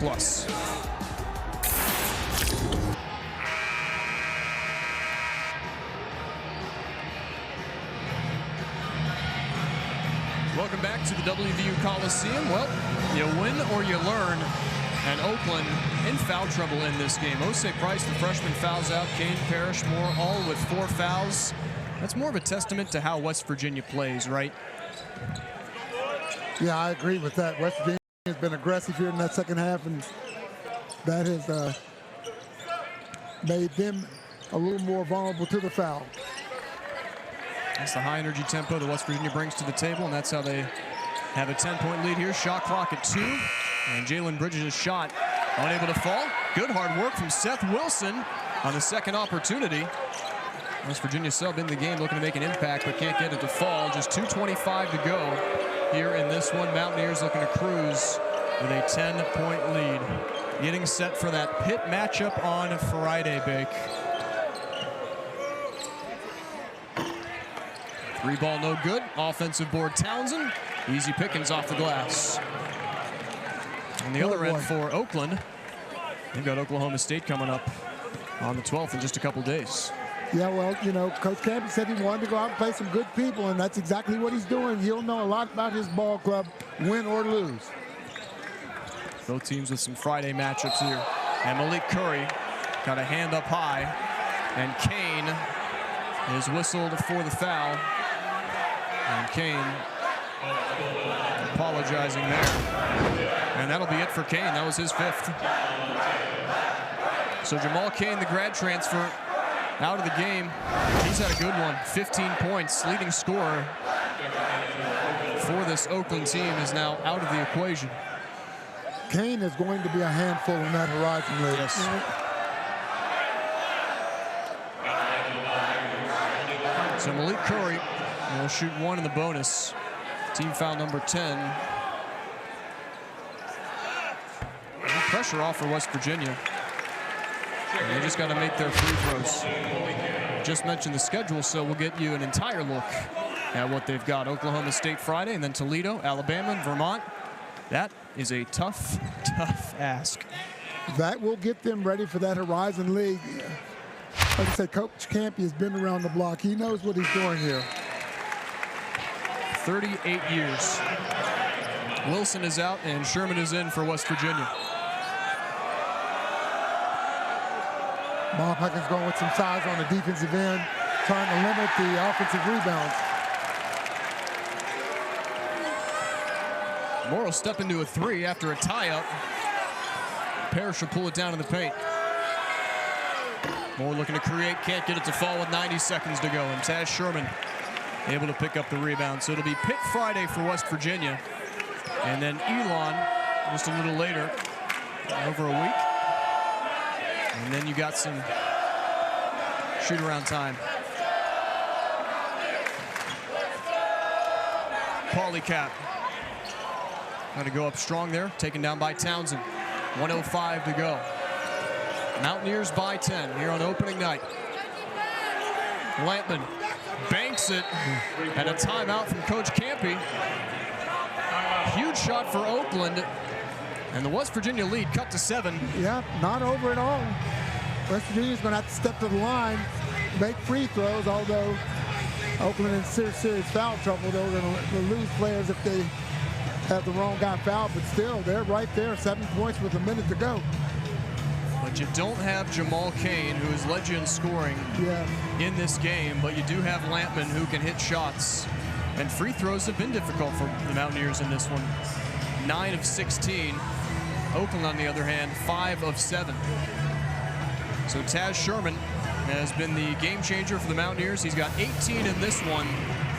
Welcome back to the WVU Coliseum. Well, you win or you learn. And Oakland in foul trouble in this game. Osei Price, the freshman, fouls out. Kane, Parrish, Moore, all with 4 fouls. That's more of a testament to how West Virginia plays, right? Yeah, I agree with that. West Virginia has been aggressive here in that second half, and that has made them a little more vulnerable to the foul. That's the high energy tempo that West Virginia brings to the table, and that's how they have a 10-point lead here. Shot clock at 2. And Jalen Bridges' shot unable to fall. Good hard work from Seth Wilson on the second opportunity. West Virginia sub in the game looking to make an impact but can't get it to fall. Just 2:25 to go here in this one. Mountaineers looking to cruise with a 10-point lead. Getting set for that Pitt matchup on Friday, Bake. 3 ball no good. Offensive board Townsend. Easy pickings off the glass. On the other end for Oakland, they've got Oklahoma State coming up on the 12th in just a couple days. Yeah, well, you know, Coach Campbell said he wanted to go out and play some good people, and that's exactly what he's doing. He'll know a lot about his ball club, win or lose. Both teams with some Friday matchups here. And Malik Curry got a hand up high, and Kane is whistled for the foul. And Kane apologizing there. And that'll be it for Kane. That was his 5th. So Jamal Kane, the grad transfer, out of the game. He's had a good one. 15 points, leading scorer for this Oakland team is now out of the equation. Kane is going to be a handful in that Horizon League. Yes. So Malik Curry will shoot 1 in the bonus. Team foul number 10. Pressure off for West Virginia. And they just got to make their free throws. Just mentioned the schedule, so we'll get you an entire look at what they've got. Oklahoma State Friday, and then Toledo, Alabama, and Vermont. That is a tough, tough ask. That will get them ready for that Horizon League. Like I said, Coach Campy has been around the block. He knows what he's doing here. 38 years. Wilson is out, and Sherman is in for West Virginia. Bob Huggins going with some size on the defensive end, trying to limit the offensive rebounds. Morrow step into a 3 after a tie-up. Parrish will pull it down in the paint. Moore looking to create, can't get it to fall with 90 seconds to go. And Taz Sherman able to pick up the rebound. So it'll be Pitt Friday for West Virginia. And then Elon just a little later, over a week. And then you got some shoot-around time. Pauly-Cap. Trying to go up strong there, taken down by Townsend. 1:05 to go. Mountaineers by 10 here on opening night. Lampman banks it, and a timeout from Coach Campy. Huge shot for Oakland, and the West Virginia lead cut to 7. Yeah, not over at all. West Virginia's going to have to step to the line, make free throws, although Oakland in serious foul trouble. They're going to lose players if they have the wrong guy fouled, but still, they're right there, 7 points with a minute to go. But you don't have Jamal Cain, who has led you in scoring in this game, but you do have Lampman, who can hit shots. And free throws have been difficult for the Mountaineers in this one. 9 of 16. Oakland, on the other hand, 5 of 7. So Taz Sherman has been the game changer for the Mountaineers. He's got 18 in this one.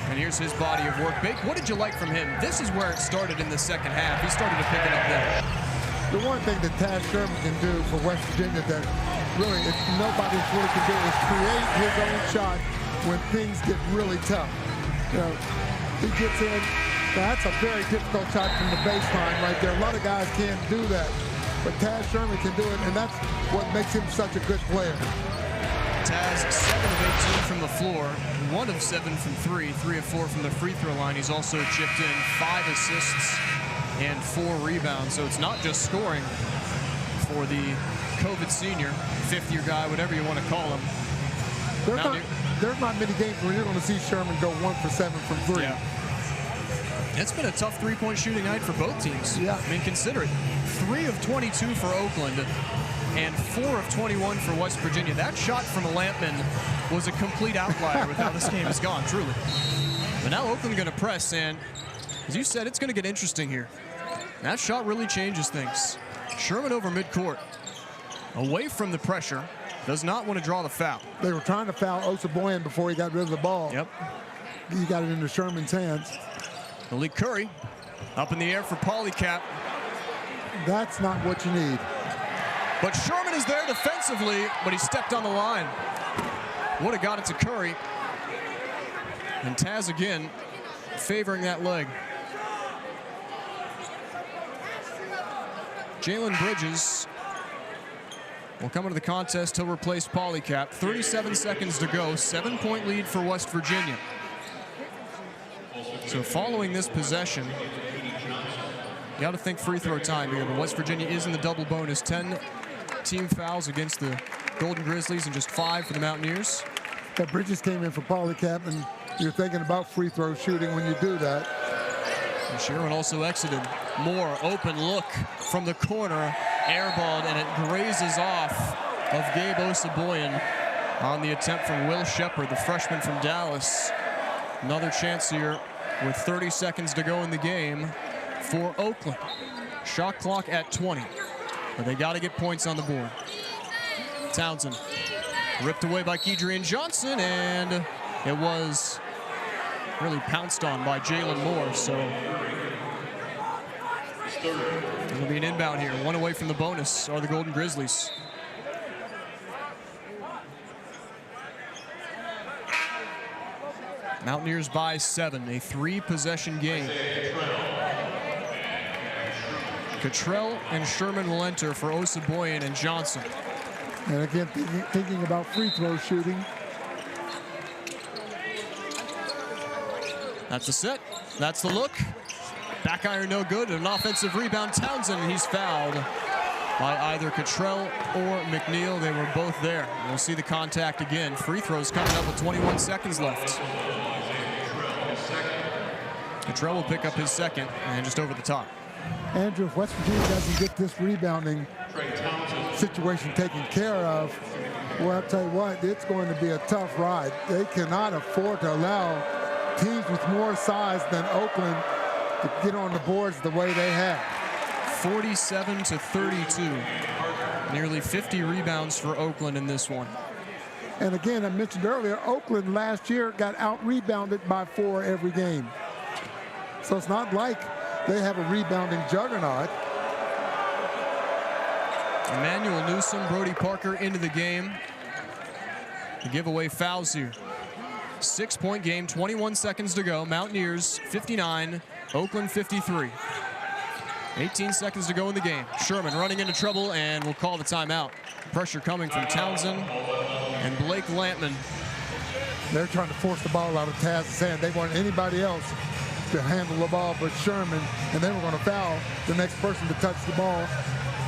And here's his body of work. Bake, what did you like from him? This is where it started in the second half. He started to pick it up there. The one thing that Taz Sherman can do for West Virginia that really nobody really can do is create his own shot when things get really tough. You know, he gets in. Now that's a very difficult shot from the baseline right there. A lot of guys can't do that. But Taz Sherman can do it, and that's what makes him such a good player. Taz, 7 of 18 from the floor, 1 of 7 from 3, 3 of 4 from the free throw line. He's also chipped in 5 assists and 4 rebounds. So it's not just scoring for the COVID senior, fifth-year guy, whatever you want to call him. There's not many games where you're going to see Sherman go 1 for 7 from 3. Yeah. It's been a tough three-point shooting night for both teams. Yeah. I mean, consider it. 3 of 22 for Oakland and 4 of 21 for West Virginia. That shot from Lampman was a complete outlier with how this game has gone, truly. But now Oakland going to press, and as you said, it's going to get interesting here. That shot really changes things. Sherman over midcourt, away from the pressure, does not want to draw the foul. They were trying to foul Osaboyan before he got rid of the ball. Yep. He got it into Sherman's hands. Malik Curry up in the air for Pauly-Cap. That's not what you need. But Sherman is there defensively, but he stepped on the line. Would have got it to Curry. And Taz again favoring that leg. Jalen Bridges will come into the contest. He'll replace Pauly-Cap. 37 seconds to go. 7-point lead for West Virginia. So following this possession, you got to think free throw time here. But West Virginia is in the double bonus. 10 team fouls against the Golden Grizzlies and just 5 for the Mountaineers. But Bridges came in for Pauly-Cap, and you're thinking about free throw shooting when you do that. And Sherman also exited. Moore, open look from the corner, airballed, and it grazes off of Gabe Osaboyan on the attempt from Will Shepard, the freshman from Dallas. Another chance here with 30 seconds to go in the game for Oakland. Shot clock at 20, but they got to get points on the board. Townsend ripped away by Kedrian Johnson, and it was really pounced on by Jalen Moore. So it'll be an inbound here. 1 away from the bonus are the Golden Grizzlies. Mountaineers by 7, a 3-possession game. Cottrell and Sherman will enter for Osaboyan and Johnson. And again, thinking about free throw shooting. That's the set. That's the look. Back iron no good. An offensive rebound. Townsend, and he's fouled by either Cottrell or McNeil. They were both there. We'll see the contact again. Free throws coming up with 21 seconds left. Cottrell will pick up his second and just over the top. Andrew, if West Virginia doesn't get this rebounding situation taken care of, well, I'll tell you what, it's going to be a tough ride. They cannot afford to allow teams with more size than Oakland to get on the boards the way they have. 47-32. Nearly 50 rebounds for Oakland in this one. And again, I mentioned earlier, Oakland last year got out-rebounded by 4 every game. So it's not like they have a rebounding juggernaut. Emmanuel Newsom, Brody Parker into the game to give away fouls here. 6-point game, 21 seconds to go. Mountaineers 59, Oakland 53. 18 seconds to go in the game. Sherman running into trouble and will call the timeout. Pressure coming from Townsend and Blake Lampman. They're trying to force the ball out of Taz's hand. They want anybody else to handle the ball but Sherman, and they were going to foul the next person to touch the ball.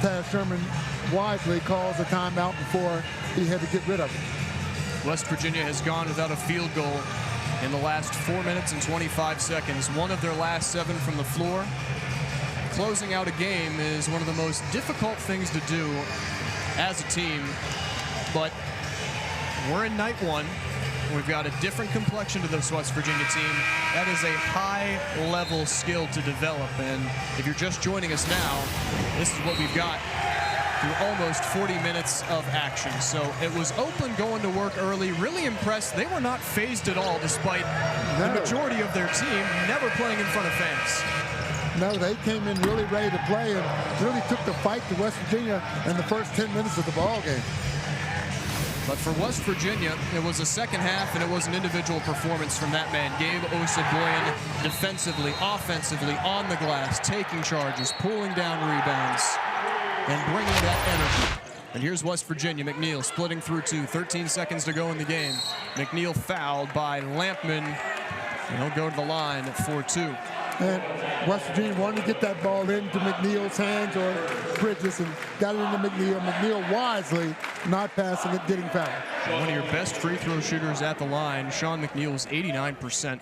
Taz Sherman wisely calls a timeout before he had to get rid of it. West Virginia has gone without a field goal in the last 4 minutes and 25 seconds. One of their last 7 from the floor. Closing out a game is one of the most difficult things to do as a team, but we're in night 1. We've got a different complexion to this West Virginia team. That is a high-level skill to develop, and if you're just joining us now, this is what we've got through almost 40 minutes of action. So it was Oakland going to work early, really impressed. They were not phased at all, despite the majority of their team never playing in front of fans. No, they came in really ready to play and really took the fight to West Virginia in the first 10 minutes of the ball game. But for West Virginia, it was a second half, and it was an individual performance from that man, Gabe Osabuoyen, defensively, offensively, on the glass, taking charges, pulling down rebounds, and bringing that energy. And here's West Virginia. McNeil splitting through 2, 13 seconds to go in the game. McNeil fouled by Lampman, and he'll go to the line for 2. And West Virginia wanted to get that ball into McNeil's hands or Bridges and got it into McNeil. McNeil wisely not passing it, getting fouled. One of your best free throw shooters at the line. Sean McNeil was 89%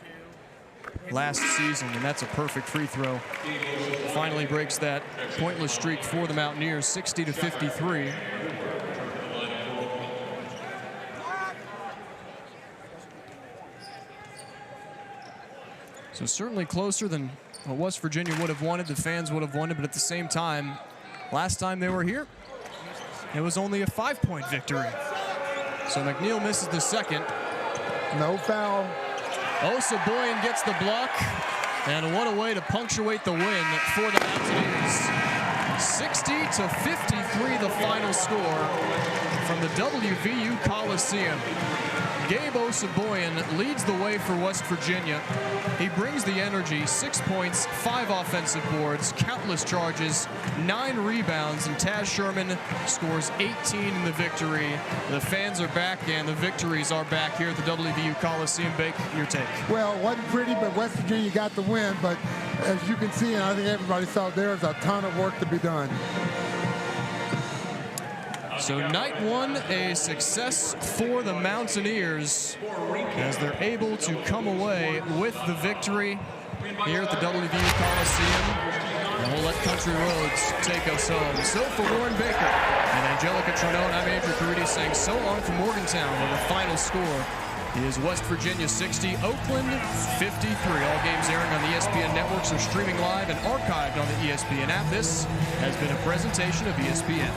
last season, and that's a perfect free throw. Finally breaks that pointless streak for the Mountaineers, 60-53. So certainly closer than what West Virginia would have wanted, the fans would have wanted, but at the same time, last time they were here, it was only a 5-point victory. So McNeil misses the second. No foul. Osabuoyen gets the block, and what a way to punctuate the win for the Mountaineers. 60-53, the final score from the WVU Coliseum. Gabe Osabuoyen leads the way for West Virginia. He brings the energy, 6 points, 5 offensive boards, countless charges, 9 rebounds, and Taz Sherman scores 18 in the victory. The fans are back, and the victories are back here at the WVU Coliseum. Bake, your take. Well, it wasn't pretty, but West Virginia got the win. But as you can see, and I think everybody saw, there's a ton of work to be done. So night 1, a success for the Mountaineers as they're able to come away with the victory here at the WVU Coliseum. And we'll let Country Roads take us home. So for Warren Baker and Angelica Trinone, I'm Andrew Caridi saying so long from Morgantown, where the final score is West Virginia 60, Oakland 53. All games airing on the ESPN networks are streaming live and archived on the ESPN app. This has been a presentation of ESPN.